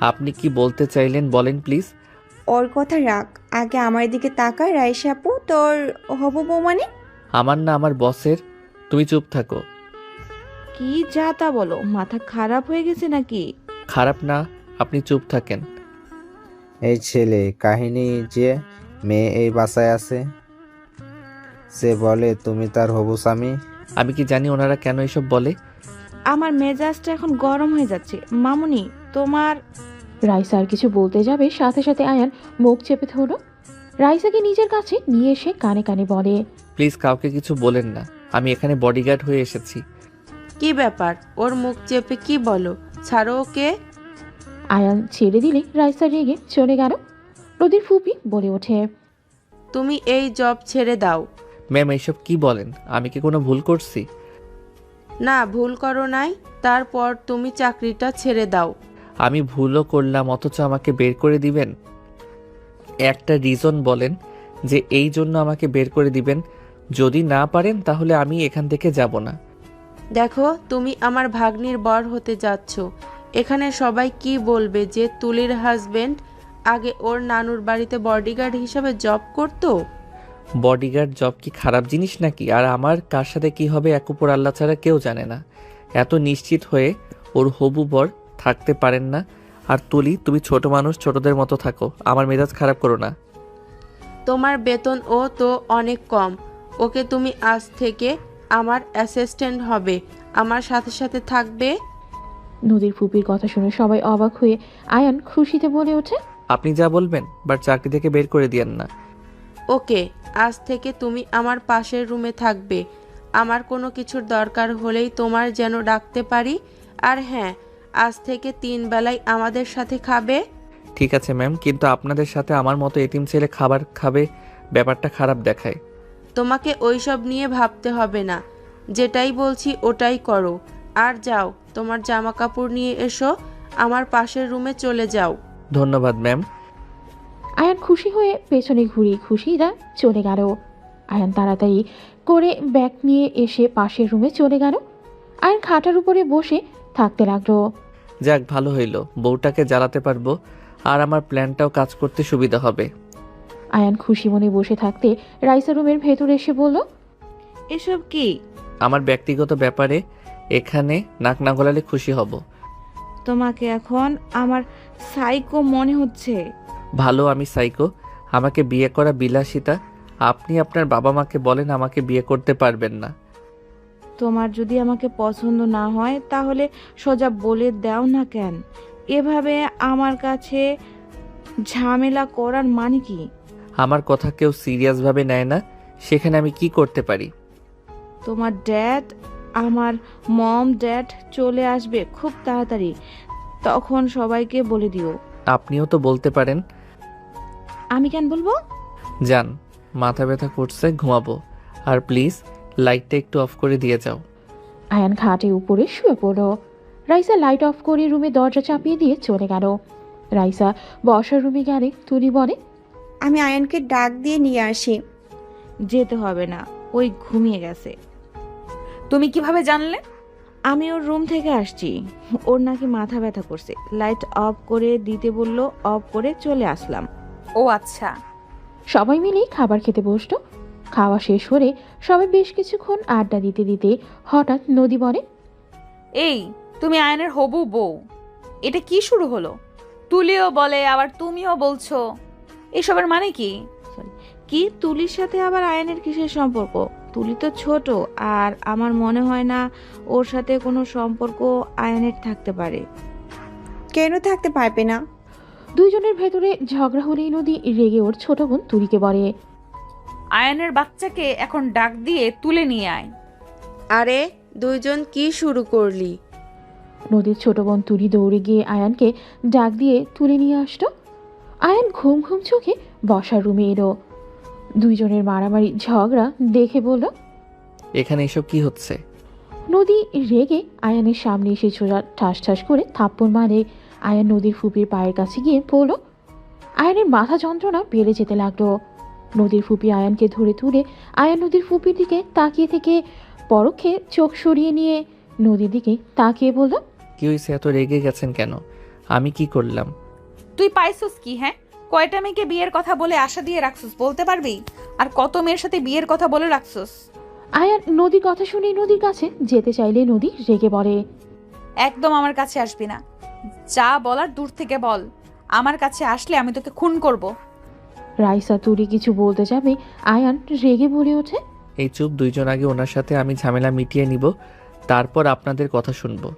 আপনি কি বলতে চাইলেন বলেন প্লিজ। ওর কথা রাখ, আগে আমার দিকে তাকা। রাইসা আপু তোর হবু বউ মানে? আমার না, আমার বসের। তুমি চুপ থাকো। কি যা তা বলো, মাথা খারাপ হয়ে গেছে নাকি? খারাপ না, আপনি চুপ থাকেন। এই ছেলে কাহিনী যে মেয়ে এই বাসায় আছে, সে বলে তুমি তার হবু স্বামী। আমি কি জানি ওনারা কেন এসব বলে। আমার মেজাজটা এখন গরম হয়ে যাচ্ছে। মামুনি, তোমার... রাইসা আর কিছু বলতে যাবে, সাথে সাথে আয়ান মুখ চেপে ধরল। রাইসাকে নিজের কাছে নিয়ে এসে কানে কানে বলে, প্লিজ কাউকে কিছু বলেন না, আমি এখানে বডিগার্ড হয়ে এসেছি। কি ব্যাপার? ওর মুখ চেপে কি বলো? ছাড়ো ওকে। আয়ান ছেড়ে দিলে রাইসা রেগে চলে গেল। নদীর ফুপি বলে ওঠে, তুমি এই জব ছেড়ে দাও। ম্যাম এইসব কি বলেন? আমি কি কোনো ভুল করছি? না, ভুল করো নাই, তারপর তুমি চাকরিটা ছেড়ে দাও। আমি ভুলও করলাম অথচ আমাকে বের করে দিবেন? একটা রিজন বলেন যে এই জন্য আমাকে বের করে দিবেন। যদি না পারেন তাহলে আমি এখান থেকে যাব না। দেখো, তুমি আমার ভাগ্নির বর হতে যাচ্ছ। এখানে সবাই কি বলবে যে তুলির হাজবেন্ড আগে ওর নানুর বাড়িতে বডিগার্ড হিসাবে জব করতো। বডিগার্ড জব কি খারাপ জিনিস নাকি? আর আমার কার সাথে কি হবে এক উপর আল্লাহ ছাড়া কেউ জানে না। এত নিশ্চিত হয়ে ওর হবু বর থাকতে পারেন না। আর তুলি, তুমি ছোট মানুষ, ছোটদের মতো থাকো, আমার মেজাজ খারাপ করো না। তোমার বেতন ও তো অনেক কম। ওকে তুমি আজ থেকে আমার অ্যাসিস্ট্যান্ট হবে, আমার সাথে সাথে থাকবে। নদীর ফুপির কথা শুনে সবাই অবাক হয়ে আয়ান খুশিতে বলে ওঠে, আপনি যা বলবেন, বাট চাকরি থেকে বের করে দিয়েন না। ওকে, আজ থেকে তুমি আমার পাশের রুমে থাকবে। আমার কোনো কিছুর দরকার হলেই তোমার যেন ডাকতে পারি। আর হ্যাঁ, আজ থেকে 3 বেলায় আমাদের সাথে খাবে। ঠিক আছে ম্যাম, কিন্তু আপনাদের সাথে আমার মতো এতিম ছেলে খাবার খাবে, ব্যাপারটা খারাপ দেখায়। তোমাকে ওইসব নিয়ে ভাবতে হবে না, যেটাই বলছি ওটাই করো। আর যাও, তোমার জামা কাপড় নিয়ে এসো, আমার পাশের রুমে চলে যাও। ধন্যবাদ ম্যাম। আয়ান খুশি হয়ে পেছনে ঘুরিয়ে খুশিরা চলে গেল। আয়ান তাড়াতাড়ি করে ব্যাগ নিয়ে এসে পাশের রুমে চলে গেল। আয়ান খাটার উপরে বসে থাকতে লাগলো। যাক, ভালো হইল, বউটাকে জ্বালাতে পারবো আর আমার প্ল্যানটাও কাজ করতে সুবিধা হবে। আয়ান খুশি মনে বসে থাকতে রাইসা রুমের ভেতরে এসে বলল, এসব কি? আমার ব্যক্তিগত ব্যাপারে এখানে নাক না গলালে খুশি হব। তোমাকে এখন আমার সাইকো মনে হচ্ছে। ভালো, আমি সাইকো? আমাকে বিয়ে করা বিলাসিতা? আপনি আপনার বাবা মাকে বলেন আমাকে বিয়ে করতে পারবেন না। তোমার যদি আমাকে পছন্দ না হয় তাহলে সোজা বলে দাও না কেন? এভাবে আমার কাছে ঝামেলা করার মানে কি? আমার কথা কেউ সিরিয়াসভাবে নেয় না, সেখানে আমি কি করতে পারি? তোমার ড্যাড, আমার মম ড্যাড চলে আসবে খুব তাড়াতাড়ি, তখন সবাইকে বলে দিও। আপনিও তো বলতে পারেন। আমি কেন বলবো? যান, মাথা ব্যথা করছে, ঘুমাবো। আর প্লিজ লাইটটা একটু অফ করে দিয়ে যাও। আয়ান খাটে উপরে শুয়ে পড়ল। রাইসা লাইট অফ করে রুমে দরজা চাপিয়ে দিয়ে চলে গেল। রাইসা বসার রুমে গেলে তুলি বলে, আমি আয়ানকে ডাক দিয়ে নিয়ে আসি। যেতে হবে না, ওই ঘুমিয়ে গেছে। তুমি কিভাবে জানলে? আমি ওর রুম থেকে আসছি, ওর নাকি মাথা ব্যথা করছে, লাইট অফ করে দিতে বললো, অফ করে চলে আসলাম। ও আচ্ছা। সবাই মিলেই খাবার খেতে বসলো। খাওয়া শেষ হলে সবাই বেশ কিছুক্ষণ আড্ডা দিতে দিতে হঠাৎ নদী বলে, এই, তুমি আয়নের হবু বউ, এটা কি শুরু হলো? তুলিও বলে আবার তুমিও বলছো, এসবের মানে কি? কি তুলির সাথে আবার আয়নের কিসের সম্পর্ক? তুলি তো ছোট, আর আমার মনে হয় না ওর সাথে কোনো সম্পর্ক আয়নের থাকতে পারে। কেন থাকতে পারবে না? দুইজনের ভেতরে ঝগড়া হলেই নদী রেগে ওর ছোট বোন তুলিকে বলে, আয়নের বাচ্চাকে এখন ডাক দিয়ে তুলে নিয়ে আয়। আরে, দুইজন কি শুরু করলি? নদীর ছোট বোন তুলি দৌড়ে গিয়ে আয়ানকে ডাক দিয়ে তুলে নিয়ে আসলো। আয়ান ঘুম ঘুম চোখে বসার রুমে এলো। দুইজনের মারামারি ঝগড়া দেখে বলল, এখানে এসব কি হচ্ছে? নদী রেগে আয়ানের সামনে এসে ছোড়া ঠাস ঠাস করে থাপ্পড় মারে। আয়ান নদীর ফুপির পায়ের কাছে গিয়ে পড়ল। আয়ানের মাথা যন্ত্রণা বেড়ে যেতে লাগলো। নদীর ফুপি আয়ানকে ধরে তুলে আয়ান নদীর ফুপির দিকে তাকিয়ে থেকে পরক্ষে চোখ সরিয়ে নিয়ে নদীর দিকে তাকিয়ে বলল, কি হয়েছে, এত রেগে গেছেন কেন? আমি কি করলাম? তুই পাইছস কি? হ্যাঁ, কয়টা মেয়েকে বিয়ের কথা বলে আশা দিয়ে রাখছস বলতে পারবি? আর কত মেয়ের সাথে বিয়ের কথা বলে রাখছস? আয়ান নদীর কথা শুনে নদীর কাছে যেতে চাইলে নদী রেগে বলে, একদম আমার কাছে আসবি না, যা বলার দূর থেকে বল। আমার কাছে আসলে আমি তোকে খুন করব। রাইসা তুলি কিছু বলতে যাবে আয়ান রেগে বলে ওঠে, এই চুপ, দুইজন আগে ওনার সাথে আমি ঝামেলা মিটিয়ে নিব, তারপর আপনাদের কথা শুনবো।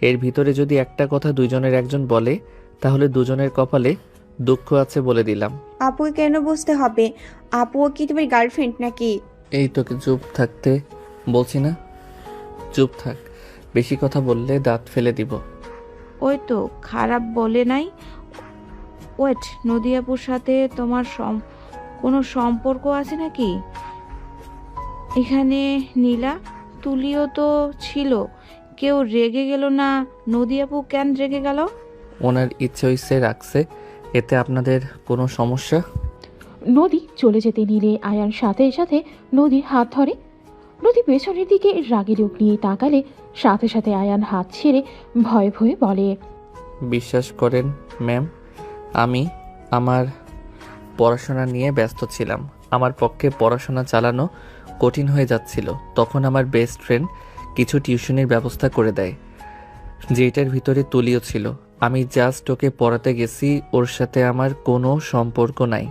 এর ভিতরে যদি একটা কথা দুইজনের একজন বলে, তাহলে দুজনের কপালে দুঃখ আছে বলে দিলাম। আপুকে কেন বুঝতে হবে? আপুও কি তোমার গার্লফ্রেন্ড নাকি? এই তোকে চুপ থাকতে বলছি না, চুপ থাক, বেশি কথা বললে দাঁত ফেলে দিব। ওই তো খারাপ বলে নাই। ওয়েট, নদিয়াপুর সাথে তোমার কোনো সম্পর্ক আছে নাকি? এখানে নীলা, তুলিও তো ছিল, কেউ রেগে গেল না? নদিয়াপু কেন রেগে গেল? ওনার ইচ্ছে হইছে রাখছে, এতে আপনাদের কোনো সমস্যা? নদী চলে যেতে নিলে আয়ান সাথে সাথে নদীর হাত ধরে। নদী পেছনের দিকে রাগে রূপ নিয়ে তাকালে সাথে সাথে আয়ান হাত ছেড়ে ভয়ে ভয়ে বলে, বিশ্বাস করেন ম্যাম, আমি আমার পড়াশোনা নিয়ে ব্যস্ত ছিলাম। আমার পক্ষে পড়াশোনা চালানো কঠিন হয়ে যাচ্ছিল। তখন আমার বেস্ট ফ্রেন্ড কিছু টিউশনির ব্যবস্থা করে দেয়, যেটার ভিতরে তুলিও ছিল। আমি জাস্ট ওকে পড়াতে গেছি, ওর সাথে আমার কোনো সম্পর্ক নাই।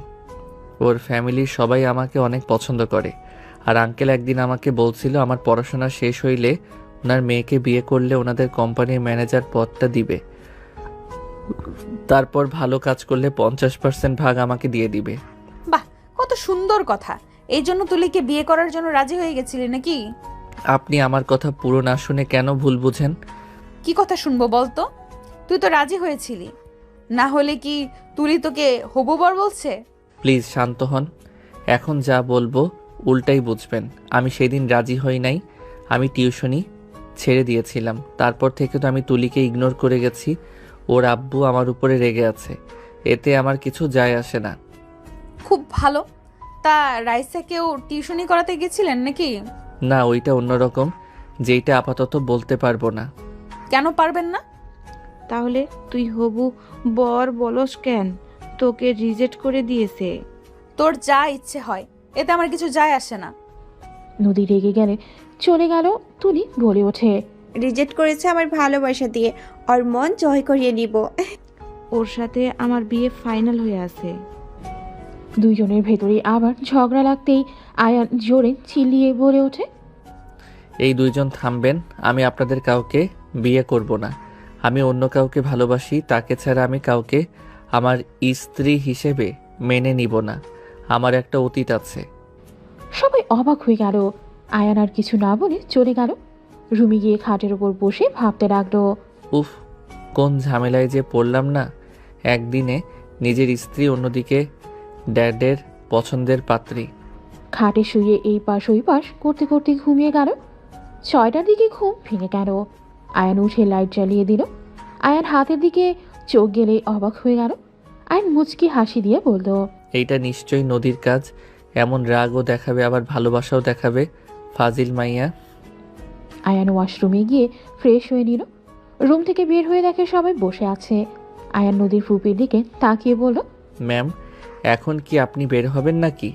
ওর ফ্যামিলির সবাই আমাকে অনেক পছন্দ করে। আর আঙ্কেল একদিন আমাকে বলছিল আমার পড়াশোনা শেষ হইলে ওনার মেয়েকে বিয়ে করলে ওনাদের কোম্পানির ম্যানেজার পদটা দিবে, তারপর ভালো কাজ করলে 50% ভাগ আমাকে দিয়ে দিবে। বাহ, কত সুন্দর কথা। এই জন্য তুলিকে বিয়ে করার জন্য রাজি হয়ে গেছিলি নাকি? আপনি আমার কথা পুরো না শুনে কেন ভুল বুঝেন? কি কথা শুনবো বলতো? তুই তো রাজি হয়েছিলি, না হলে কি তুলি তোকে হবু বর বলছে? প্লিজ শান্ত হন। এখন যা বলবো উল্টাই বুঝবেন। আমি সেদিন রাজি হই নাই, আমি টিউশনি ছেড়ে দিয়েছিলাম। তারপর থেকে তো আমি তুলিকে ইগনোর করে গেছি। ওর আব্বু আমার উপরে রেগে আছে, এতে আমার কিছু যায় আসে না। খুব ভালো। তা রাইসাকেও টিউশনি করাতে গেছিলেন নাকি? না, ওইটা অন্যরকম, যেইটা আপাতত বলতে পারবো না। কেন পারবেন না? তাহলে তুই হবু বর বলস কেন? তোকে রিজেক্ট করে দিয়েছে। তোর যা ইচ্ছে হয়, এতে আমার কিছু যায় আসে না। নদী রেগে গেলে চলে গেল। তুলি বলে ওঠে, রিজেক্ট করেছে আমার ভালোবাসা দিয়ে, ওর মন জয় করিয়ে নিব। ওর সাথে আমার বিয়ে ফাইনাল হয়ে আছে। দুইজনের ভেতরে আবার ঝগড়া লাগতেই আয়ান জোরে চিল্লিয়ে বলে ওঠে, এই দুইজন থামবেন। আমি আপনাদের কাউকে বিয়ে করব না। আমি অন্য কাউকে ভালোবাসি, তাকে ছাড়া আমি কাউকে আমার স্ত্রী হিসেবে মেনে নিব না। আমার একটা অতীত আছে। সবাই অবাক হয়ে গেল। আয়ান আর কিছু না বলে চলে গেল। রুমে গিয়ে খাটের ওপর বসে ভাবতে লাগলো, উফ, কোন ঝামেলায় যে পড়লাম না। একদিনে নিজের স্ত্রী, অন্যদিকে ড্যাডের পছন্দের পাত্রী। খাটে শুয়ে এই পাশ ওই পাশ করতে করতে ঘুমিয়ে গেল। 6টার দিকে ঘুম ভেঙে গেল। আয়ান উঠে লাইট জ্বালিয়ে দিল। আয়ান হাতের দিকে চোখ গেলে অবাক হয়ে গেল। আয়ান মুচকি হাসি দিয়ে বলল, এইটা নিশ্চয়ই নদীর কাজ। এমন রাগও দেখাবে, আবার ভালোবাসাও দেখাবে, ফাজিল মাইয়া। আয়ান ওয়াশরুমে গিয়ে ফ্রেশ হয়ে নিল। রুম থেকে বের হয়ে দেখে সবাই বসে আছে। আয়ান নদীর ফুপির দিকে তাকিয়ে বলল, ম্যাম, এখন কি আপনি বের হবেন নাকি?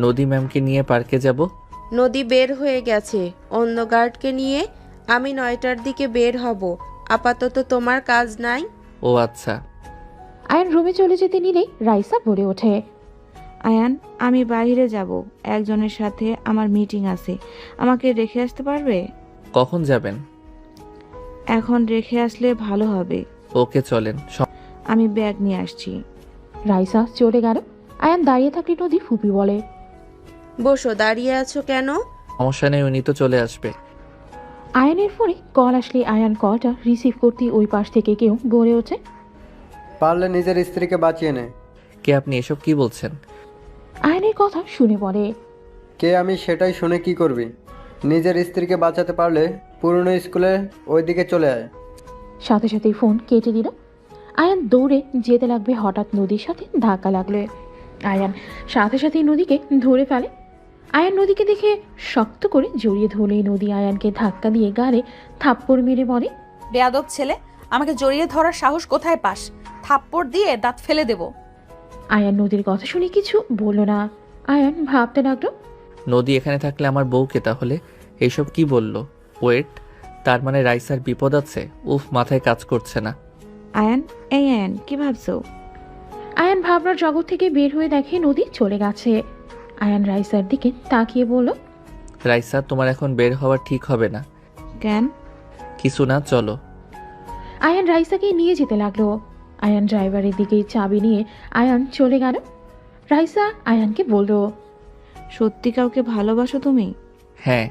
নদী ম্যামকে নিয়ে পার্কে যাব। নদী বের হয়ে গেছে অন্য গার্ডকে নিয়ে। আমি 9টার দিকে বের হব। আপাতত তোমার কাজ নাই? ও আচ্ছা। আয়ান রুমে চলে যেতে নিলেই রাইসা বলে ওঠে, আয়ান, আমি বাইরে যাব, একজনের সাথে আমার মিটিং আছে। আমাকে রেখে আসতে পারবে? কখন যাবেন? এখন রেখে আসলে ভালো হবে। ওকে, চলেন। আমি ব্যাগ নিয়ে আসছি। রাইসা চলে গেল। আয়ান দাঁড়িয়ে থাকলে নদী ফুপি বলে, বসো, দাঁড়িয়ে আছো কেন? সমস্যা নেই, উনি তো চলে আসবে। আয়ানের ফোনে কল আসলে আয়ান কলটা রিসিভ করতে ওই পাশ থেকে কেউ বলে ওঠে, পারলে নিজের স্ত্রীকে বাঁচিয়ে নে। কে আপনি? এসব কি বলছেন? আয়ানের কথা শুনে বলে, কে আমি সেটাই শুনে কি করবি? নিজের স্ত্রীকে বাঁচাতে পারলে পুরনো স্কুলে ওইদিকে চলে আয়। সাথে সাথেই ফোন কেটে দিল। আয়ান দৌড়ে যেতে লাগবে, হঠাৎ নদীর সাথে ধাক্কা লাগলো। আয়ান সাথে সাথেই নদীকে ধরে ফেলে। আয়ান নদীকে দেখে শক্ত করে জড়িয়ে ধরলে নদী আয়ানকে ধাক্কা দিয়ে গালে থাপ্পড় মেরে বলে, বেয়াদব ছেলে, আমাকে জড়িয়ে ধরার সাহস কোথায় পাস? থাপ্পড় দিয়ে দাঁত ফেলে দেব। আয়ান নদীর কথা শুনে কিছু বলল না। আয়ান ভাবতে লাগলো, নদী এখানে থাকলে আমার বউকে, তাহলে এইসব কি বললো? ওয়েট, তার মানে রাইসার বিপদ আছে? উফ, মাথায় কাজ করছে না। আয়ান, এই আয়ান, কি ভাবছো? আয়ান ভাবনার জগৎ থেকে বের হয়ে দেখে নদী চলে গেছে। আয়ান রাইসার দিকে তাকিয়ে বলল, রাইসা, তোমার এখন বের হওয়া ঠিক হবে না। কেন? কিছু না, চলো। আয়ান রাইসাকে নিয়ে যেতে লাগলো। আয়ান ড্রাইভারের দিকে চাবি নিয়ে আয়ান চলে গেল। রাইসা আয়ানকে বলল, সত্যি কাউকে ভালোবাসো তুমি? হ্যাঁ।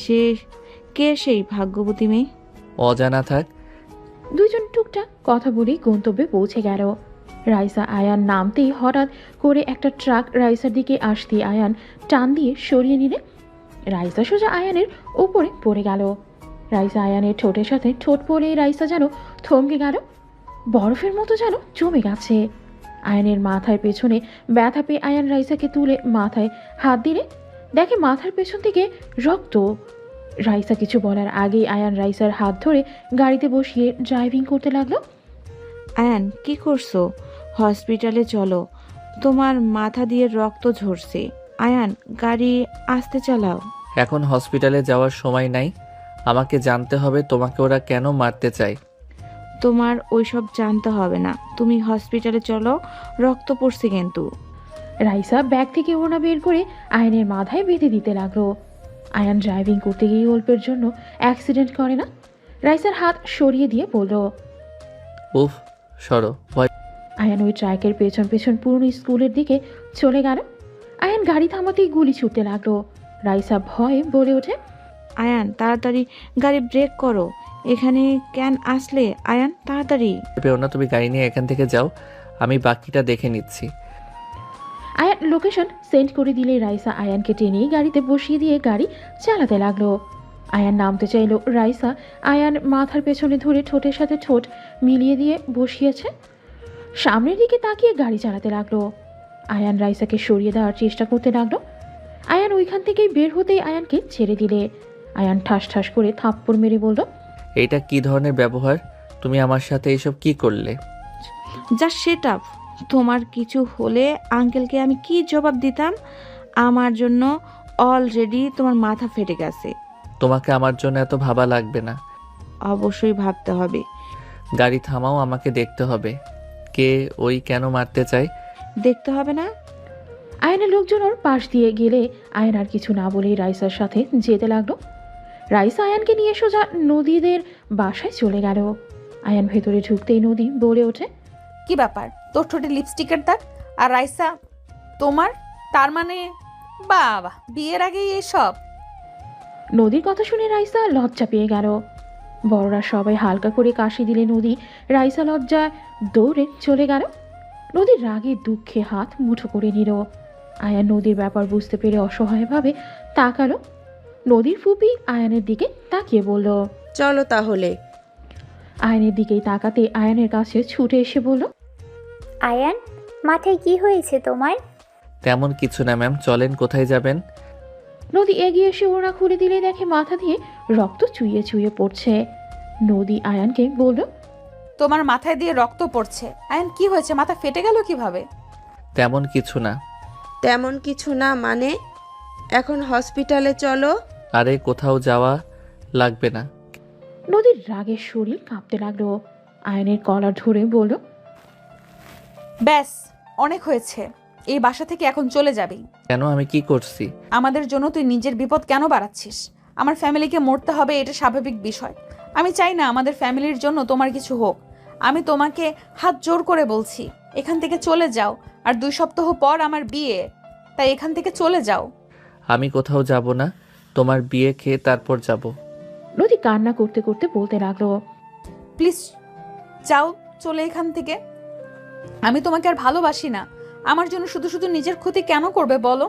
সে কে সেই ভাগ্যবতী মেয়ে? অজানা থাক। দুইজন টুকটাক কথা বলেই গন্তব্যে পৌঁছে গেল। রাইসা আয়ান নামতেই হঠাৎ করে একটা ট্রাক রাইসার দিকে আসতে আয়ান টান দিয়ে সরিয়ে নিলে রাইসা সোজা আয়ানের উপরে পড়ে গেল। রাইসা আয়ানের ঠোঁটের সাথে ঠোঁট পড়ে রাইসা যেন থমকে গেল, বরফের মতো যেন জমে গেছে। আয়ানের মাথার পেছনে ব্যথা পেয়ে আয়ান রাইসাকে তুলে মাথায় হাত দিলে দেখে মাথার পেছন থেকে রক্ত। রাইসা কিছু বলার আগেই আয়ান রাইসার হাত ধরে গাড়িতে বসিয়ে ড্রাইভিং করতে লাগলো। আয়ান, কি করছো? হসপিটালে চলো, তোমার মাথা দিয়ে রক্ত ঝরছে। আয়ান, গাড়ি আস্তে চালাও। এখন হসপিটালে যাওয়ার সময় নাই। আমাকে জানতে হবে তোমাকে ওরা কেন মারতে চায়। তোমার ওইসব জানতে হবে না, তুমি হসপিটালে চলো, রক্ত পড়ছে কিন্তু। রাইসা ব্যাগ থেকে ওড়না বের করে আয়নের মাথায় বেঁধে দিতে লাগলো। আয়ান ড্রাইভিং করতে গিয়ে অল্পের জন্য অ্যাক্সিডেন্ট করে না। রাইসার হাত সরিয়ে দিয়ে বলল, উফ, সরো, ভয়। আয়ান ওই ট্রাকের পেছন পেছন পুরনো স্কুলের দিকে চলে গেল। আয়ান গাড়ি থামাতেই গুলি ছুটতে লাগলো। রাইসা ভয়ে বলে ওঠে, আয়ান তাড়াতাড়ি গাড়ি ব্রেক করো, এখানে কেন আসলে? আয়ান তাড়াতাড়ি। পেও না, তুমি গাড়ি নিয়ে এখান থেকে যাও, আমি বাকিটা দেখে নিচ্ছি। আয়ান লোকেশন সেন্ড করে দিলে রাইসা আয়ানকে টেনে গাড়িতে বসিয়ে দিয়ে গাড়ি চালাতে লাগলো। আয়ান নামতে চাইল, রাইসা আয়ান মাথার পেছনে ধরে ঠোঁটের সাথে ঠোঁট মিলিয়ে দিয়ে বসিয়েছে। সামনের দিকে তাকিয়ে গাড়ি চালাতে লাগলো। আয়ান রাইসাকে সরিয়ে দেওয়ার চেষ্টা করতে লাগলো। আয়ান ওইখান থেকেই বের হতেই আয়ানকে ছেড়ে দিলে। আয়ান ঠাস ঠাস করে থাপ্পড় মেরে বলল, এটা কি ধরনের ব্যবহার? তুমি আমার সাথে এসব কি করলে? Just set up. তোমার কিছু হলে আঙ্কেলকে আমি কি জবাব দিতাম? আমার জন্য অলরেডি তোমার মাথা ফেটে গেছে। তোমাকে আমার জন্য এত ভাবা লাগবে না। অবশ্যই ভাবতে হবে। গাড়ি থামাও, আমাকে দেখতে হবে কে ওই কেন মারতে চায়। দেখতে হবে না? আয়নের লোকজন ওর পাশ দিয়ে গেলে আয়ন আর কিছু না বলেই রাইসার সাথে যেতে লাগলো। রাইসা আয়ানকে নিয়ে সোজা নদীদের বাসায় চলে গেল। আয়ান ভেতরে ঢুকতেই নদী বলে ওঠে, কি ব্যাপার, তোর ঠোঁটে লিপস্টিকের দাগ আর রাইসা তোমার? তার মানে বাবা, বিয়ের আগেই এসব? নদীর কথা শুনে রাইসা লজ্জা পেয়ে গেল। বড়রা সবাই হালকা করে কাশি দিলে নদী রাইসা লজ্জায় দৌড়ে চলে গেল। নদীর রাগে দুঃখে হাত মুঠো করে নিল। আয়ান নদীর ব্যাপার বুঝতে পেরে অসহায়ভাবে তাকালো। নদীর ফুপি আয়ানের দিকে তাকিয়ে বলল, চলো তাহলে। আয়ানের দিকেই তাকাতে আয়ানের কাছে ছুটে এসে বলল, আয়ান, মাথায় কি হয়েছে তোমার? তেমন কিছু না ম্যাম, চলেন, কোথায় যাবেন? নদী এগিয়ে এসে ওড়না খুলে দিলে দেখে মাথা দিয়ে রক্ত চুইয়ে চুইয়ে পড়ছে। নদী আয়ানকে বলল, তোমার মাথায় দিয়ে রক্ত পড়ছে। আয়ান, কি হয়েছে? মাথা ফেটে গেল কিভাবে? তেমন কিছু না। তেমন কিছু না মানে? এখন হসপিটালে চলো। আরে কোথাও যাওয়া লাগবে না। নদীর রাগের শরীর কাঁপতে লাগলো। আয়নের কলার ধরে বলল, ব্যাস, অনেক হয়েছে। এই বাসা থেকে এখন চলে যাবি। কেন, আমি কি করছি? আমাদের জন্য তুই নিজের বিপদ কেন বাড়াচ্ছিস? আমার ফ্যামিলিকে মরতে হবে, এটা স্বাভাবিক বিষয়। আমি চাই না আমাদের ফ্যামিলির জন্য তোমার কিছু হোক। আমি তোমাকে হাত জোর করে বলছি, এখান থেকে চলে যাও। আর 2 সপ্তাহ পর আমার বিয়ে, তাই এখান থেকে চলে যাও। আমি কোথাও যাব না, তোমার বিয়ে খেয়ে তারপর যাব। নদী কান্না করতে করতে বলতে লাগলো, প্লিজ যাও চলে এখান থেকে। আমি তোমাকে আর ভালোবাসি না। আমার জন্য শুধু শুধু নিজের ক্ষতি কেন করবে বলো?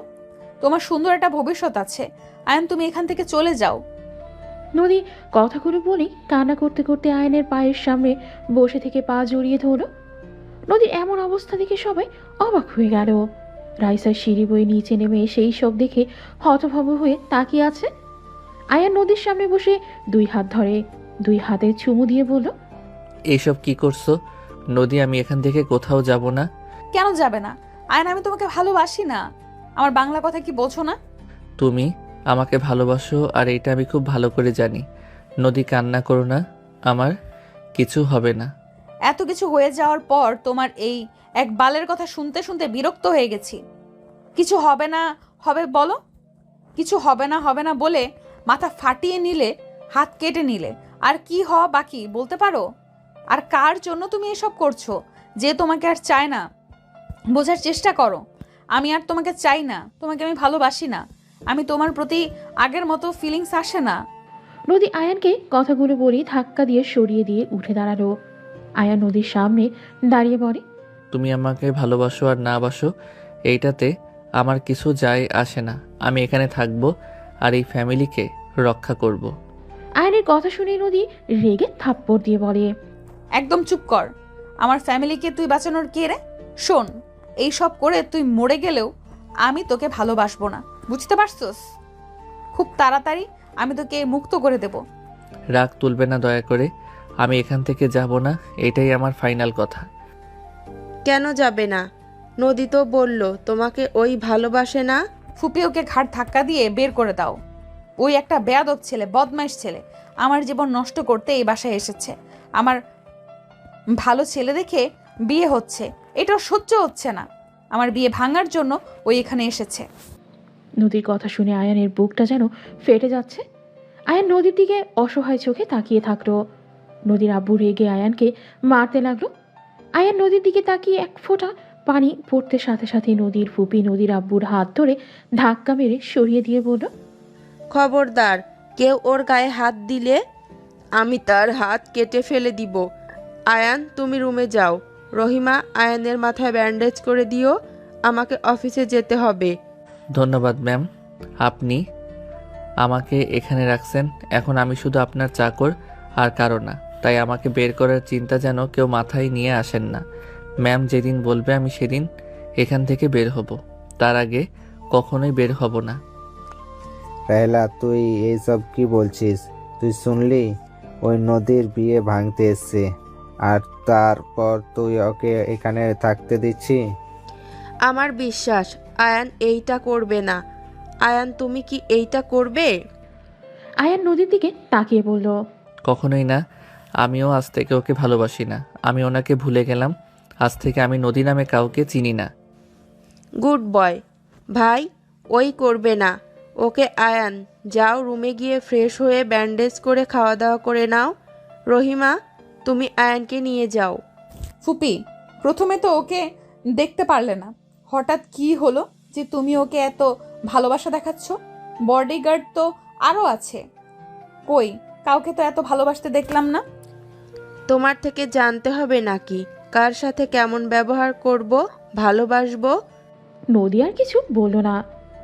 তোমার সুন্দর একটা ভবিষ্যৎ আছে। আয়ান, তুমি এখান থেকে চলে যাও। নদী কথাগুলো বলি কান্না করতে করতে আয়নের পায়ের সামনে বসে থেকে পা জড়িয়ে ধরল। নদীর এমন অবস্থা দেখে সবাই অবাক হয়ে গেল। রাইসার সিঁড়ি বয়ে নিচে নেমে সেই সব দেখে হতভম্ব হয়ে তাকিয়ে আছে। আয়ান নদীর সামনে বসে 2 হাত ধরে 2 হাতে চুমু দিয়ে বলল, এইসব কি করছো নদী? আমি এখান থেকে কোথাও যাব না। কেন যাবে না? আয়ান, আমি তোমাকে ভালোবাসি না? আমার বাংলা কথা কি বোঝো না? তুমি আমাকে ভালোবাসো আর এটা আমি খুব ভালো করে জানি। নদী, কান্না করো না, আমার কিছু হবে না। এত কিছু হয়ে যাওয়ার পর তোমার এই এক বালের কথা শুনতে শুনতে বিরক্ত হয়ে গেছি। কিছু হবে না হবে বলো, কিছু হবে না বলে মাথা ফাটিয়ে নিলে, হাত কেটে নিলে, আর কি হওয়া বাকি বলতে পারো? আর কার জন্য তুমি এসব করছো? যে তোমাকে আর চায় না। বোঝার চেষ্টা করো, আমি আর তোমাকে চাই না, তোমাকে আমি ভালোবাসি না। আমি তোমার প্রতি আগের মতো ফিলিংস আসে না। নদী আয়ানকে কথাগুলো বলি ধাক্কা দিয়ে সরিয়ে দিয়ে উঠে দাঁড়ালো। আয়ান নদীর সামনে দাঁড়িয়ে বলে, তুমি আমাকে ভালোবাসো আর না বাসো এইটাতে আমার কিছু যায় আসে না। আমি এখানে থাকবো আর এই ফ্যামিলিকে রক্ষা করব। আয়নের কথা শুনে নদী রেগে থাপ্পড় দিয়ে বলে, একদম চুপ কর। আমার ফ্যামিলিকে তুই বাঁচানোর কে রে? শোন, এই সব করে তুই মরে গেলেও আমি তোকে ভালোবাসবো না, বুঝতে পারছস? খুব তাড়াতাড়ি আমি তোকে মুক্ত করে দেব। রাগ তুলবে না দয়া করে। আমি এখান থেকে যাব না, এটাই আমার ফাইনাল কথা। কেন যাবে না? নদী তো বলল তোমাকে ওই ভালোবাসে না। ফুপি ওকে ঘাড় ধাক্কা দিয়ে বের করে দাও। ওই একটা বেয়াদব ছেলে, বদমাইশ ছেলে, আমার জীবন নষ্ট করতে এই বাসায় এসেছে। আমার ভালো ছেলে দেখে বিয়ে হচ্ছে, এটা ওর সহ্য হচ্ছে না। আমার বিয়ে ভাঙার জন্য ওই এখানে এসেছে। নদীর কথা শুনে আয়ানের বুকটা যেন ফেটে যাচ্ছে। আয়ান নদীর দিকে অসহায় চোখে তাকিয়ে থাকলো। নদীর আব্বু রেগে আয়ানকে মারতে লাগলো। আয়ান নদীর দিকে তাকিয়ে এক ফোঁটা পানি পড়তে সাথে সাথে নদীর ফুপি নদীর আব্বুর হাত ধরে ধাক্কা মেরে সরিয়ে দিয়ে বলল, খবরদার, কেউ ওর গায়ে হাত দিলে আমি তার হাত কেটে ফেলে দিব। আয়ান, তুমি রুমে যাও। রহিমা, আয়ানের মাথায় ব্যান্ডেজ করে দিও, আমাকে অফিসে যেতে হবে। ধন্যবাদ ম্যাম, আপনি আমাকে এখানে রাখছেন। এখন আমি শুধু আপনার চাকর আর কারো না, তাই আমাকে বের করার চিন্তা যেন কেউ মাথায় নিয়ে আসেন না। ম্যাম যেদিন বলবে আমি সেদিন এখান থেকে বের হব, তার আগে কখনোই বের হব না। রাহেলা, তুই এইসব কি বলছিস? তুই শুনলি ওই নদীর বিয়ে ভাঙতে এসছে, আর তারপর তুই ওকে এখানে থাকতে দিচ্ছি? আমার বিশ্বাস আয়ান এইটা করবে না। আয়ান, তুমি কি এইটা করবে? আয়ান নদীর দিকে তাকিয়ে বলল, কখনোই না। আমিও আজ থেকে ওকে ভালোবাসি না। আমি ওনাকে ভুলে গেলাম। আজ থেকে আমি নদী নামে কাউকে চিনি না। গুড বয় ভাই, ওই করবে না। ওকে আয়ান, যাও রুমে গিয়ে ফ্রেশ হয়ে ব্যান্ডেজ করে খাওয়া দাওয়া করে নাও। রহিমা, তুমি আয়ানকে নিয়ে যাও। ফুপি, প্রথমে তো ওকে দেখতে পারলে না, হঠাৎ কি হলো যে তুমি ওকে এত ভালোবাসা দেখাচ্ছ? বডিগার্ড তো আরও আছে, কই কাউকে তো এত ভালোবাসতে দেখলাম না। তোমার থেকে জানতে হবে নাকি কার সাথে কেমন ব্যবহার করব, ভালোবাসবো? নদী আর কিছু বলল না।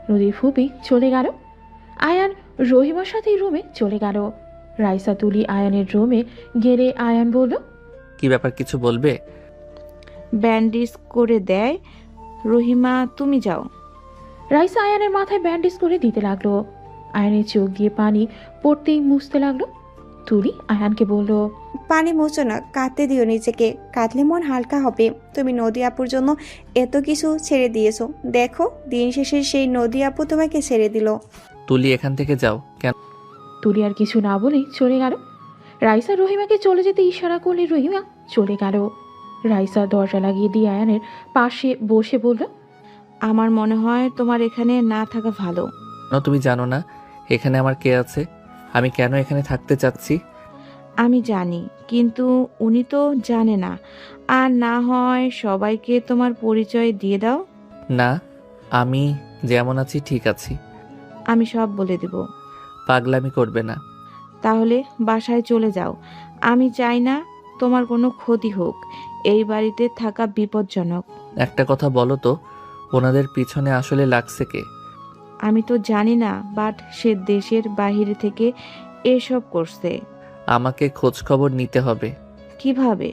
নদীর ফুপি চলে গেল। আয়ান রহিমার সাথে রুমে চলে গেল। রাইসা তুলি আয়ানের রুমে গেলে আয়ান বলল, কি ব্যাপার, কিছু বলবে? ব্যান্ডেজ করে দেয়। রহিমা, তুমি যাও। রাইসা আয়ানের মাথায় ব্যান্ডেজ করে দিতে লাগলো। আয়ানের চোখ দিয়ে পানি পড়তেই মুছতে লাগলো। তুলি আয়ানকে বলল, পানি মুছো না, কাঁদতে দিও নিজেকে, কাঁদলে মন হালকা হবে। তুমি নদী আপুর জন্য এত কিছু ছেড়ে দিয়েছো, দেখো দিন শেষে সেই নদী আপু তোমাকে ছেড়ে দিল। তুলি, এখান থেকে যাও। কেন? তুলি আর কিছু না বলেই চলে গেল। রাইসা রহিমাকে চলে যেতে ইশারা করলে রহিমা চলে গেল। রাইসা দরজা লাগিয়ে দিয়ে আয়ানের পাশে বসে বলল, আমার মনে হয় তোমার এখানে না থাকা ভালো। তুমি জানো না এখানে আমার কে আছে, আমি কেন এখানে থাকতে চাচ্ছি? আমি জানি, কিন্তু উনি তো জানে না। আর না হয় সবাইকে তোমার পরিচয় দিয়ে দাও। না, আমি যেমন আছি ঠিক আছি। আমি সব বলে দেব। পাগলামি করবে না। তাহলে বাসায় চলে যাও। আমি চাই না তোমার কোনো ক্ষতি হোক। এই বাড়িতে থাকা বিপজ্জনক। একটা কথা বলো তো, ওনাদের পিছনে আসলে লাগছে কে? আমি তো জানি না, বাট সে দেশের বাইরে থেকে এসব করছে। আমাকে খোঁজ খবর নিতে হবে। কিভাবে?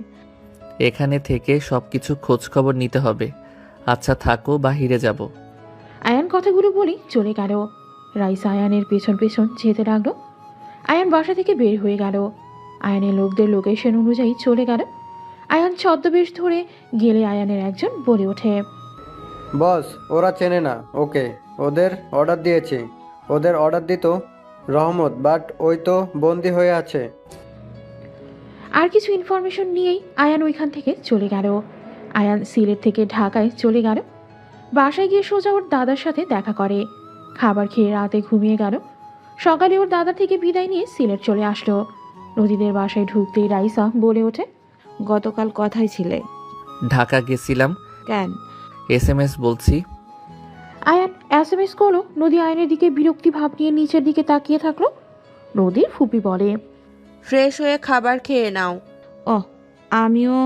এখানে থেকে সবকিছু খোঁজ খবর নিতে হবে। আচ্ছা থাকো, বাহিরে যাব। আয়ান কথাগুলো বলে চলে গেল। রাইসা আয়ানের পেছন পেছন যেতে লাগলো। আয়ান বাসা থেকে বের হয়ে গেল। আয়ানের লোকদের লোকেশন অনুযায়ী চলে গেল। আয়ান ছদ্মবেশ ধরে গেলে আয়ানের একজন বলে ওঠে, বস, ওরা চেনে না ওকে, ওদের অর্ডার দিয়েছি। ওদের অর্ডার দিত রহমত, বাট ওই তো বন্দি হয়ে আছে। আর কিছু ইনফরমেশন নিয়েই আয়ান ওইখান থেকে চলে গেল। আয়ান সিলেট থেকে ঢাকায় চলে গেল। বাসায় গিয়ে সোজা ওর দাদার সাথে দেখা করে। খাবার খেয়ে রাতে ঘুমিয়ে গেল। সকালে ওর দাদা থেকে বিদায় নিয়ে সিলেট চলে আসলো। নদীদের বাসায় ঢুকতেই রাইসা বলে ওঠে, গতকাল কথাই ছিলে। ঢাকা গেছিলাম। কেন? SMS বলছি। আয়ান SMS করলো। নদী আয়নের দিকে বিরক্তি ভাব নিয়ে নিচের দিকে তাকিয়ে থাকলো। নদীর ফুপি বলে, ফ্রেশ হয়ে খাবার খেয়ে নাও। ওহ, আমিও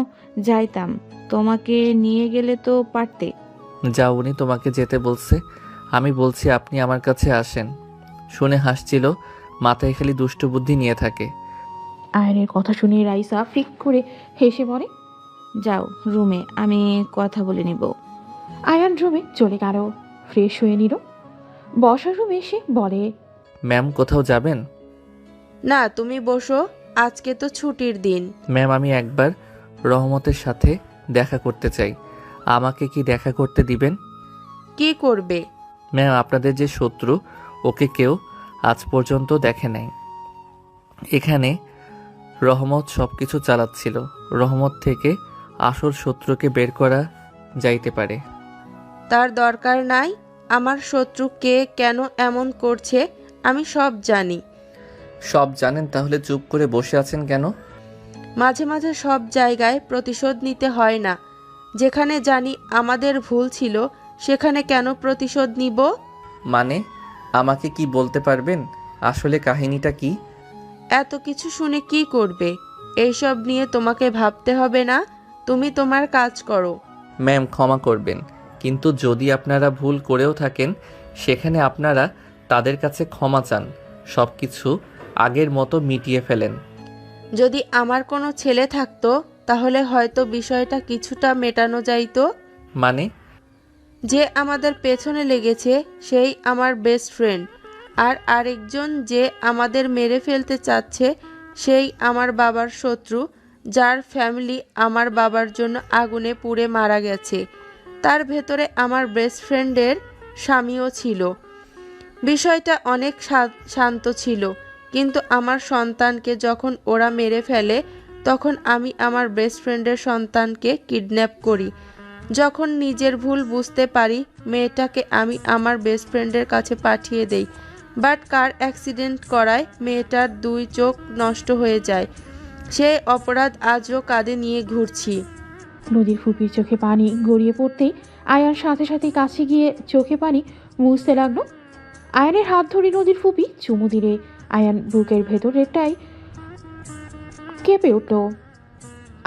যাইতাম, তোমাকে নিয়ে গেলে তো পারতে। যাও, উনি তোমাকে যেতে বলছে। আমি বলছি আপনি আমার কাছে আসেন। শুনে হাসছিল, মাথায় খালি দুষ্টু বুদ্ধি নিয়ে থাকে। আয়নের কথা শুনে রাইসা ফিক করে হেসে বলে, যাও রুমে, আমি কথা বলে নিব। আয়ান রুমে চলে গেল। ফ্রেশ হয়ে নিল। বসার রুমে এসে বলে, ম্যাম কোথাও যাবেন? না, তুমি বসো, আজকে তো ছুটির দিন। ম্যাম, আমি একবার রহমতের সাথে দেখা করতে চাই। আমাকে কি দেখা করতে দিবেন? কি করবে? ম্যাম, আপনাদের যে শত্রু, ওকে কেউ আজ পর্যন্ত দেখে নাই। এখানে রহমত সব কিছু চালাচ্ছিল। রহমত থেকে আসল শত্রুকে বের করা যাইতে পারে। তার দরকার নাই। আমার শত্রু কে, কেন এমন করছে আমি সব জানি। সব জানেন, তাহলে চুপ করে বসে আছেন কেন? মাঝে মাঝে সব জায়গায় প্রতিশোধ নিতে হয় না। যেখানে জানি আমাদের ভুল ছিল সেখানে কেন প্রতিশোধ নিব? মানে আমাকে কি বলতে পারবেন আসলে কাহিনীটা কি? এত কিছু শুনে কি করবে? এইসব নিয়ে তোমাকে ভাবতে হবে না, তুমি তোমার কাজ করো। ম্যাম, ক্ষমা করবেন, কিন্তু যদি আপনারা ভুল করেও থাকেন সেখানে আপনারা তাদের কাছে ক্ষমা চান, সব কিছু আগের মতো মিটিয়ে ফেলেন। যদি আমার কোনো ছেলে থাকতো তাহলে হয়তো বিষয়টা কিছুটা মেটানো যাইতো। মানে? যে আমাদের পেছনে লেগেছে সেই আমার বেস্ট ফ্রেন্ড, আর আরেকজন যে আমাদের মেরে ফেলতে চাচ্ছে সেই আমার বাবার শত্রু, যার ফ্যামিলি আমার বাবার জন্য আগুনে পুড়ে মারা গেছে। তার ভেতরে আমার বেস্ট ফ্রেন্ডের স্বামীও ছিল। বিষয়টা অনেক শান্ত ছিল, কিন্তু আমার সন্তানকে যখন ওরা মেরে ফেলে তখন আমি আমার বেস্ট ফ্রেন্ডের সন্তানকে কিডন্যাপ করি। যখন নিজের ভুল বুঝতে পারি মেয়েটাকে আমি আমার বেস্ট ফ্রেন্ডের কাছে পাঠিয়ে দেই, বাট কার অ্যাক্সিডেন্ট করায় মেয়েটার 2 চোখ নষ্ট হয়ে যায়। সেই অপরাধ আজও কাঁধে নিয়ে ঘুরছি। নদীর ফুপির চোখে পানি গড়িয়ে পড়তেই আয়ান সাথে সাথে কাছে গিয়ে চোখে পানি মুছতে লাগলো। আয়ানের হাত ধরে নদীর ফুপি চুমু দিলে আয়ান বুকের ভেতরেরটাই কেঁপে উঠল।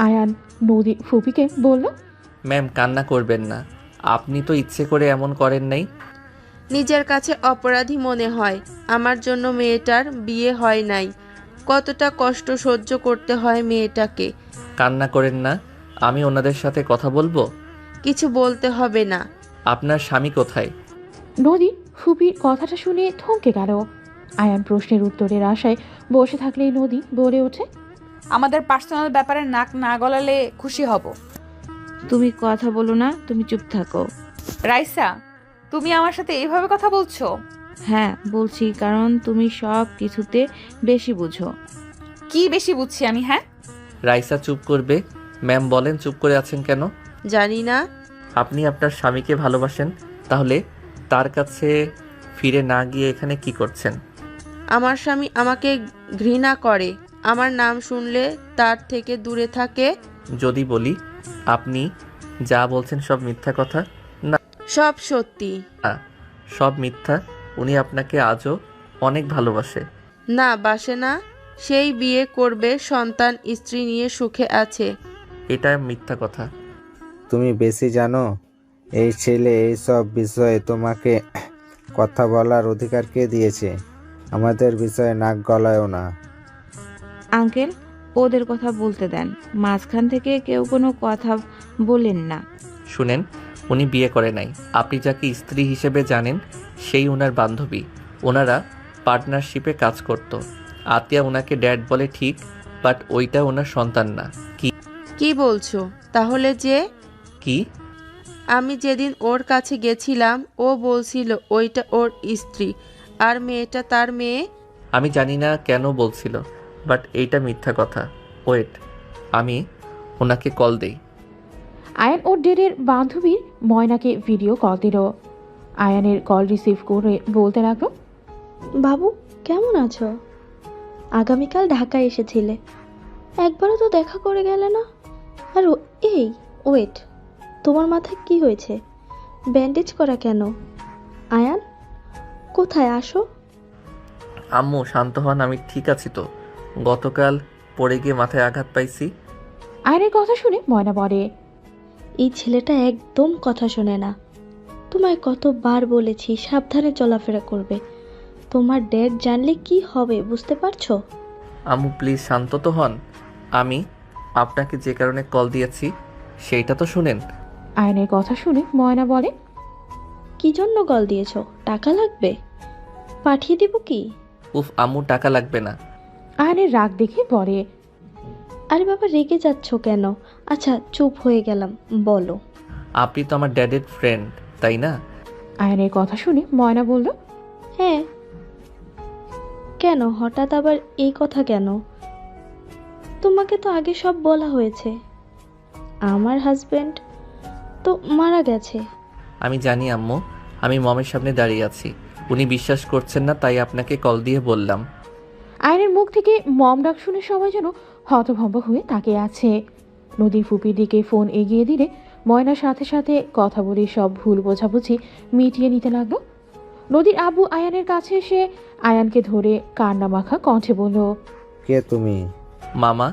আয়ান নদীর ফুপিকে বলল, ম্যাম, কান্না করবেন না, আপনি তো ইচ্ছে করে এমন করেন নাই। নিজের কাছে অপরাধী মনে হয়। আমার জন্য মেয়েটার বিয়ে হয় নাই। কতটা কষ্ট সহ্য করতে হয় মেয়েটাকে। কান্না করেন না, আমি ওনাদের সাথে কথা বলবো। কিছু বলতে হবে না। আপনার স্বামী কোথায়? নদী ফুপির কথাটা শুনে থমকে গেল। আয়ান প্রশ্নের উত্তরের আশায় বসে থাকলেই নদী বলে ওঠে, আমাদের পার্সোনাল ব্যাপারে নাক না গলালে খুশি হব। তুমি কথা বলো না, তুমি চুপ থাকো। রাইসা, তুমি আমার সাথে এইভাবে কথা বলছো? হ্যাঁ বলছি, কারণ তুমি সব কিছুতে বেশি বুঝো। কি বেশি বুঝছি আমি? হ্যাঁ, রাইসা চুপ করবে। ম্যাম বলেন, চুপ করে আছেন কেন? জানি না। আপনি আপনার স্বামীকে ভালোবাসেন, তাহলে তার কাছে ফিরে না গিয়ে এখানে কি করছেন? আমার স্বামী আমাকে ঘৃণা করে, আমার নাম শুনলে তার থেকে দূরে থাকে। যদি বলি আপনি যা বলছেন সব মিথ্যা কথা? না, সব সত্যি। সব মিথ্যা। উনি আপনাকে আজও অনেক ভালোবাসে। না, বাসে না। সেই বিয়ে করবে, সন্তান স্ত্রী নিয়ে সুখে আছে। এটা মিথ্যা কথা। তুমি বেশি জানো? এই ছেলে এই সব বিষয়ে তোমাকে কথা বলার অধিকার কে দিয়েছে? আমাদের বিষয়ে নাক গলায়ও না। আঙ্কেল, ওদের কথা বলতে দেন, মাঝখান থেকে কেউ কোনো কথা বলেন না। শুনেন, উনি বিয়ে করে নাই। আপনি যাকে স্ত্রী হিসেবে জানেন সেই ওনার বান্ধবী। ওনারা পার্টনারশিপে কাজ করত। আতিয়া ওনাকে ড্যাড বলে ঠিক, বাট ওইটা ওনার সন্তান না। কি বলছো? তাহলে যে কি? আমি যেদিন ওর কাছে গেছিলাম ও বলছিল ওইটা ওর স্ত্রী আর মেয়েটা তার মেয়ে। আমি জানি না কেন বলছিল, বাট এইটা মিথ্যা কথা। ওয়েট, আমি ওনাকে কল দেই। আয়ান ওর ডেরের বান্ধবীর ময়নাকে ভিডিও কল দিল। আয়ানের কল রিসিভ করে বলতে লাগলো, বাবু কেমন আছো? আগামীকাল ঢাকায় এসেছিলে, একবারও তো দেখা করে গেলে না। আর এই ওয়েট, তোমার মাথায় কি হয়েছে? ব্যান্ডেজ করা কেন? আয়ান কোথায়? আসো। আম্মু শান্ত হন, আমি ঠিক আছি তো। গতকাল পড়ে গিয়ে মাথায় আঘাত পাইছি। আয়ানের কথা শুনে ময়না বলে, এই ছেলেটা একদম কথা শোনে না। তোমায় কতবার বলেছি সাবধানে চলাফেরা করবে। তোমার ড্যাড জানলে কি হবে বুঝতে পারছো? আম্মু প্লিজ শান্ত তো হন। আমি আপনাকে যে কারণে কল দিয়েছি সেইটা তো শুনেন। আয়ানের কথা শুনে ময়না বলে, কি জন্য কল দিয়েছো? টাকা লাগবে? পাঠিয়ে দিব কি? উফ আম্মু, টাকা লাগবে না। আয়ানের রাগ দেখে বলে, আরে বাবা রেগে যাচ্ছ কেন? আচ্ছা চুপ হয়ে গেলাম, বলো। আপনি তো আমার ড্যাডের ফ্রেন্ড, তাই না? আয়ানের কথা শুনে ময়না বলল, হ্যাঁ। কেন হঠাৎ আবার এই কথা কেন? তোমাকে তো আগে সব বলা হয়েছে। আমার হাজবেন্ড তো মারা গেছে। আমি জানি আম্মু, আমি মমের সামনে দাঁড়িয়ে আছি, উনি বিশ্বাস করছেন না, তাই আপনাকে কল দিয়ে বললাম। আয়নের মুখ থেকে মম ডাক শুনে সবাই যেন হতভম্ব হয়ে তাকিয়ে আছে। নদীর ফুপির দিকে ফোন এগিয়ে দিলে ময়নার সাথে সাথে কথা বলে সব ভুল বোঝাবুঝি মিটিয়ে নিতে লাগলো। নদীর আব্বু আয়ানের কাছে এসে আয়ানকে ধরে কান্না মাখা কণ্ঠে বলল, কে তুমি? মামা,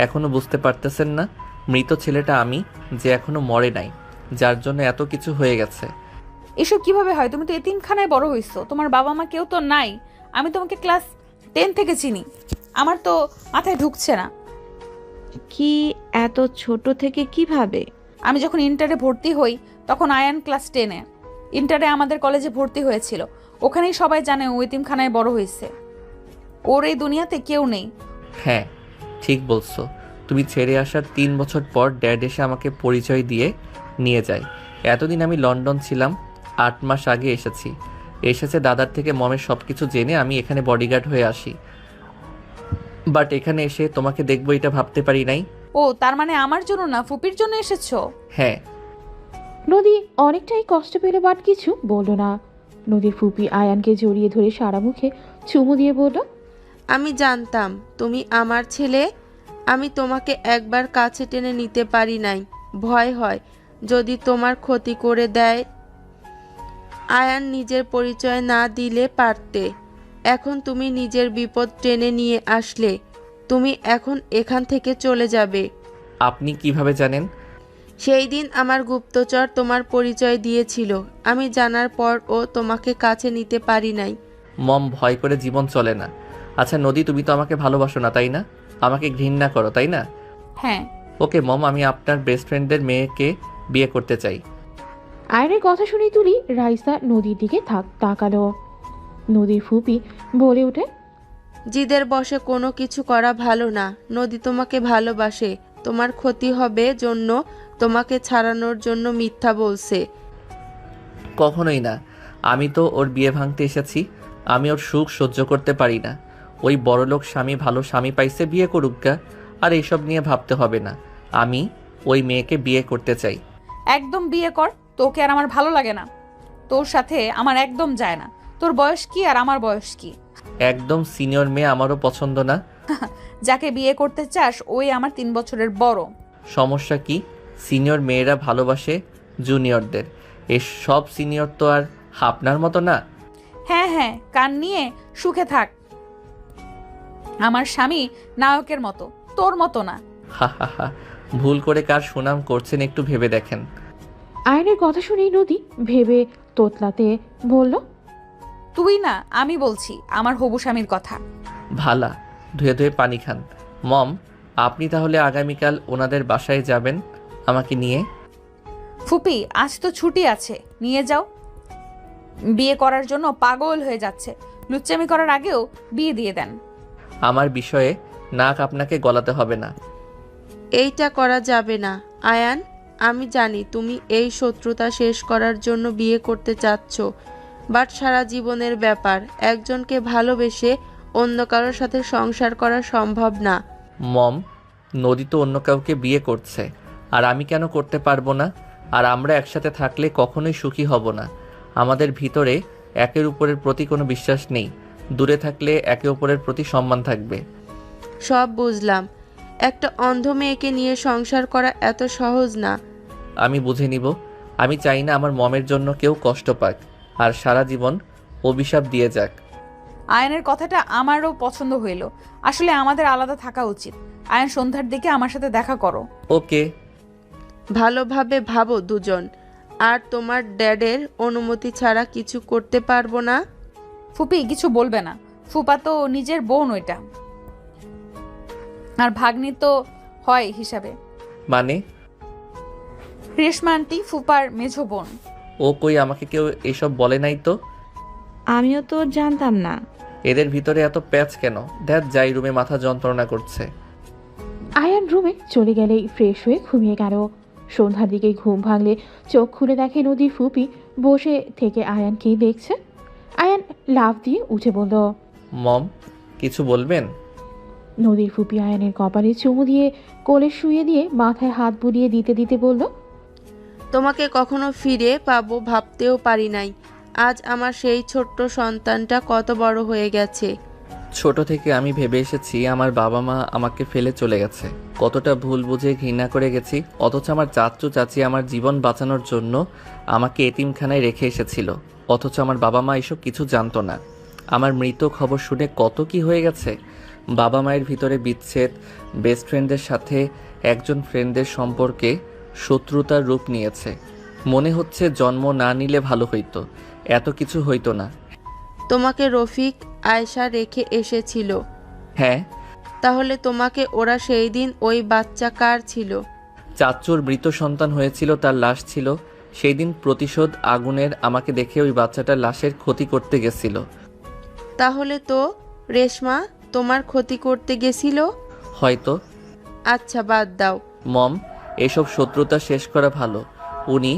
এখনো বুঝতে পারতেছেন না? মৃত ছেলেটা আমি, যে এখনো মরে নাই, যার জন্য এত কিছু হয়ে গেছে। এসব কিভাবে হয়? তুমি তো এতিমখানায় বড় হইছো, তোমার বাবা মা কেউ তো নাই। আমি তোমাকে ক্লাস 10 থেকে চিনি, আমার তো মাথায় ঢুকছে না। কি এত ছোট থেকে কিভাবে? আমি যখন ইন্টারে ভর্তি হই তখন আয়ান ক্লাস 10-এ। ইন্টারে আমাদের কলেজে ভর্তি হয়েছিল, ওখানেই সবাই জানে ও এতিমখানায় বড় হয়েছে। ওর এই দুনিয়াতে কেউ নেই। হ্যাঁ, ঠিক বলছো। তুমি ছেড়ে আসার 3 বছর পর ড্যাড এসে আমাকে পরিচয় দিয়ে নিয়ে যায়। এতদিন আমি লন্ডন ছিলাম, 8 মাস আগে এসেছে দাদার থেকে মমের সব কিছু জেনে আমি এখানে বডিগার্ড হয়ে আসি। বাট এখানে এসে তোমাকে দেখবো এটা ভাবতে পারি নাই। ও তার মানে আমার জন্য না, ফুপির জন্য এসেছো? হ্যাঁ। নদী অনেকটাই কষ্ট পেল, বাট কিছু বলল না। নদীর ফুপি আয়ানকে জড়িয়ে ধরে সারা মুখে চুমু দিয়ে বলল, আমি জানতাম তুমি আমার ছেলে। আমি তোমাকে একবার কাছে টেনে নিতে পারি নাই, ভয় হয় যদি তোমার ক্ষতি করে দেয়। আয়ান নিজের পরিচয় না দিলে পারতে। এখন তুমি নিজের বিপদ টেনে নিয়ে আসলে। তুমি এখন এখান থেকে চলে যাবে। আপনি কিভাবে জানেন? সেই দিন আমার গুপ্তচর তোমার পরিচয় দিয়েছিল। আমি জানার পর ও তোমাকে কাছে নিতে পারি নাই। মম ভয় করে জীবন চলে না। আচ্ছা নদী, তুমি তো আমাকে ভালোবাসো না, তাই না? আমাকে ঘৃণা করো, তাই না? হ্যাঁ। ওকে মম, আমি আপনার বেস্ট ফ্রেন্ডের মেয়েকে বিয়ে করতে চাই। আয়নের কথা শুনে তুলি রাইসা নদীর দিকে তাকালো। নদীর ফুপি বলে ওঠে, জিদের বশে কোনো কিছু করা ভালো না। নদী তোমাকে ভালোবাসে, তোমার ক্ষতি হবে জন্য তোমাকে ছাড়ানোর জন্য মিথ্যা বলছে। কখনোই না। আমি তো ওর বিয়ে ভাঙতে এসেছি। আমি ওর সুখ সহ্য করতে পারি না। ওই বড়লোক স্বামী ভালো স্বামী পাইছে, বিয়ে করুক গা, আর এইসব নিয়ে ভাবতে হবে না। আমি ওই মেয়েকে বিয়ে করতে চাই। একদম বিয়ে কর, তোকে আর আমার ভালো লাগে না। তোর সাথে আমার একদম যায় না। তোর বয়স কি আর আমার বয়স কি? একদম সিনিয়র মেয়ে আমারও পছন্দ না। যাকে বিয়ে করতে চাস ওই আমার 3 বছরের বড়। সমস্যা কি? সিনিয়র মেয়েরা ভালোবাসে জুনিয়রদের। এই সব সিনিয়র তো আর আপনার মতো না। হ্যাঁ হ্যাঁ, কান নিয়ে সুখে থাক। আমার স্বামী নায়কের মতো, তোর মতো না। হা হা হা, ভুল করে কার সুনাম করছেন একটু ভেবে দেখেন। আয়নের কথা শুনেই নদী ভেবে তোতলাতে বলল, তুই না, আমি বলছি আমার হবু স্বামীর কথা। ভালা, ধুয়ে ধুয়ে পানি খান। মম, আপনি তাহলে আগামীকাল ওনাদের বাসায় যাবেন আমাকে নিয়ে? ফুপি, আজ তো ছুটি আছে, নিয়ে যাও। বিয়ে করার জন্য পাগল হয়ে যাচ্ছে, লুচ্চামি করার আগেও বিয়ে দিয়ে দেন। আমার বিষয়ে নাক আপনাকে গলাতে হবে না। এইটা করা যাবে না আয়ান। আমি জানি তুমি এই শত্রুতা শেষ করার জন্য বিয়ে করতে চাচ্ছ, বাট সারা জীবনের ব্যাপার। একজনকে ভালোবেসে অন্য কারোর সাথে সংসার করা সম্ভব না। মম, নদী তো অন্য কাউকে বিয়ে করছে, আর আমি কেন করতে পারবো না? আর আমরা একসাথে থাকলে কখনোই সুখী হব না। আমাদের ভিতরে একের উপরের প্রতি কোনো বিশ্বাস নেই। দূরে থাকলে একে অপরের প্রতি সম্মান থাকবে। সব বুঝলাম, একটা অন্ধ মেয়েকে নিয়ে সংসার করা এত সহজ না। আমি বুঝে নিব। আমি চাই না আমার মমের জন্য কেউ কষ্ট পাক, আর সারা জীবন অভিশাপ দিয়ে যাক। আয়নের কথাটা আমারও পছন্দ হইল। আসলে আমাদের আলাদা থাকা উচিত। আয়ন, সন্ধ্যার দিকে আমার সাথে দেখা করো। ওকে। ভালোভাবে ভাবো দুজন। আর তোমার ড্যাডের অনুমতি ছাড়া কিছু করতে পারবো না। ফুপি কিছু বলবে না, ফুপা তো নিজের বোন ওইটা, আর ভাগ্নি তো হয় হিসাবে। মানে? রেশমা আন্টি ফুপার মেঝো বোন। ও কই, আমাকে কেউ এসব বলে নাই তো। আমিও তো জানতাম না। এদের ভিতরে এত প্যাচ কেন? দেখ, যাই রুমে মাথা যন্ত্রণা করছে। আয়ান রুমে চলে গেলেই ফ্রেশ হয়ে ঘুমিয়ে গেল। সন্ধ্যার দিকে ঘুম ভাঙলে চোখ খুলে দেখে নদীর ফুপি বসে থেকে আয়ানকেই দেখছে। আয়ান লাফ দিয়ে উঠে বলল, মম, কিছু বলবেন? নদীর ফুপি আয়ানের কপালে চুমু দিয়ে কোলে শুয়ে দিয়ে মাথায় হাত বুলিয়ে দিতে দিতে বলল, তোমাকে কখনো ফিরে পাবো ভাবতেও পারি নাই। আজ আমার সেই ছোট্ট সন্তানটা কত বড় হয়ে গেছে। ছোট থেকে আমি ভেবে এসেছি আমার বাবা মা আমাকে ফেলে চলে গেছে, কতটা ভুল বুঝে ঘৃণা করে গেছি। অথচ আমার চাচু চাচি আমার জীবন বাঁচানোর জন্য আমাকে এতিমখানায় রেখে এসেছিল। অথচ আমার বাবা মা এসব কিছু জানতো না। আমার মৃত খবর শুনে কত কি হয়ে গেছে। বাবা মায়ের ভিতরে বিচ্ছেদ, বেস্ট ফ্রেন্ডের সাথে একজন ফ্রেন্ডের সম্পর্কে শত্রুতার রূপ নিয়েছে। মনে হচ্ছে জন্ম না নিলে ভালো হইতো, এত কিছু হইতো না। তোমাকে রফিক আয়শা রেখে এসেছিল। হ্যাঁ। তাহলে তোমাকে ওরা সেই দিন ওই বাচ্চা কার ছিল? চাচুর মৃত সন্তান হয়েছিল, তার লাশ ছিল। সেই দিন প্রতিশোধ আগুনের আমাকে দেখে ওই বাচ্চাটার লাশের ক্ষতি করতে গেছিল। তাহলে তো রেশমা তোমার ক্ষতি করতে গেছিল? হয়তো। আচ্ছা বাদ দাও মম, এসব শত্রুতা শেষ করা ভালো। উনি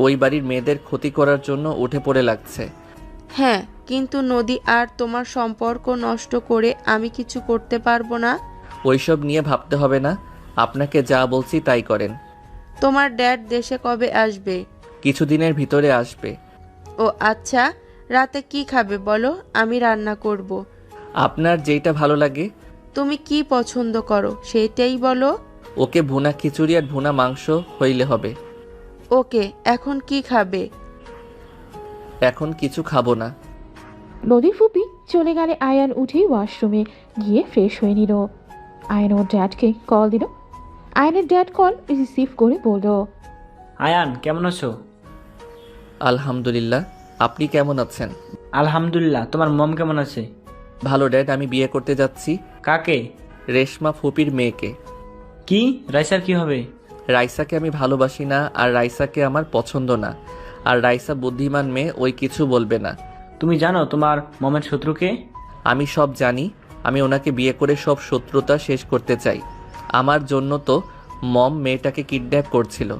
ওই বাড়ির মেয়েদের ক্ষতি করার জন্য উঠে পড়ে লাগছে। হ্যাঁ, কিন্তু নদী আর তোমার সম্পর্ক নষ্ট করে আমি কিছু করতে পারবো না। ওইসব নিয়ে ভাবতে হবে না, আপনাকে যা বলছি তাই করেন। তোমার ড্যাড দেশে কবে আসবে? কিছুদিনের ভিতরে আসবে। ও আচ্ছা, রাতে কি খাবে বলো, আমি রান্না করব। আপনার যেটা ভালো লাগে। তুমি কি পছন্দ করো সেইটাই বলো। ওকে ভুনা খিচুড়ি আর ভুনা মাংস হইলে হবে। ওকে, এখন কি খাবে? এখন কিছু খাবো না। নদীর ফুপি চলে গেলে আয়ান উঠেই ওয়াশরুমে গিয়ে ফ্রেশ হয়ে নিল। আয়ান ওর ড্যাডকে কল দিল। আয়ানের ড্যাড কল রিসিভ করে বলল, আয়ান কেমন আছো? আলহামদুলিল্লাহ, আপনি কেমন আছেন? আলহামদুলিল্লাহ। তোমার মম কেমন আছে? ভালো ড্যাড, আমি বিয়ে করতে যাচ্ছি। কাকে? রেশমা ফুপির মেয়েকে। কি? রাইসার কি হবে? রাইসাকে আমি ভালোবাসি না, আর রাইসাকে আমার পছন্দ না। আর রাইসা বুদ্ধিমান মেয়ে, ওই কিছু বলবে না। তুমি জানো তোমার মমের শত্রুকে? আমি সব জানি। আমি ওনাকে বিয়ে করে সব শত্রুতা শেষ করতে চাই। আমার জন্য তো মম মেয়েটাকে কিডন্যাপ করছিল,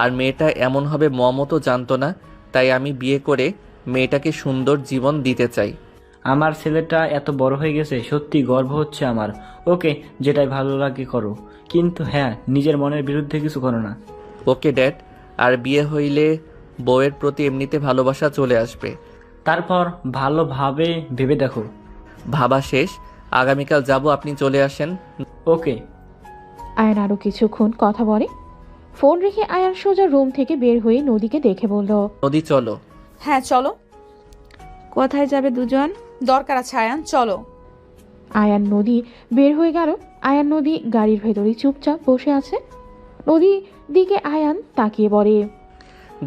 আর মেয়েটা এমন হবে মমও তো জানতো না। তাই আমি বিয়ে করে মেয়েটাকে সুন্দর জীবন দিতে চাই। আমার ছেলেটা এত বড় হয়ে গেছে, সত্যি গর্ব হচ্ছে আমার। ওকে, যেটাই ভালো লাগে করো, কিন্তু হ্যাঁ, নিজের মনের বিরুদ্ধে কিছু করো না। Okay dad. আর বিয়ে হইলে বউয়ের প্রতি এমনিতে ভালোবাসা চলে আসবে। তারপর ভালোভাবে ভেবে দেখো। ভাবা শেষ, আগামীকাল যাব, আপনি চলে আসেন। ওকে। আয়ান আরো কিছুক্ষণ কথা বলে। ফোন রেখে আয়ান সোজা রুম থেকে বের হয়ে নদীকে দেখে বলল, নদী চলো। হ্যাঁ চলো। কোথায় যাবে দুজন? দরকার আছে আয়ান, চলো। আয়ান নদী বের হয়ে গেল। আয়ান নদী গাড়ির ভেতরে চুপচাপ বসে আছে। নদী দিকে আয়ান তাকিয়ে বলে,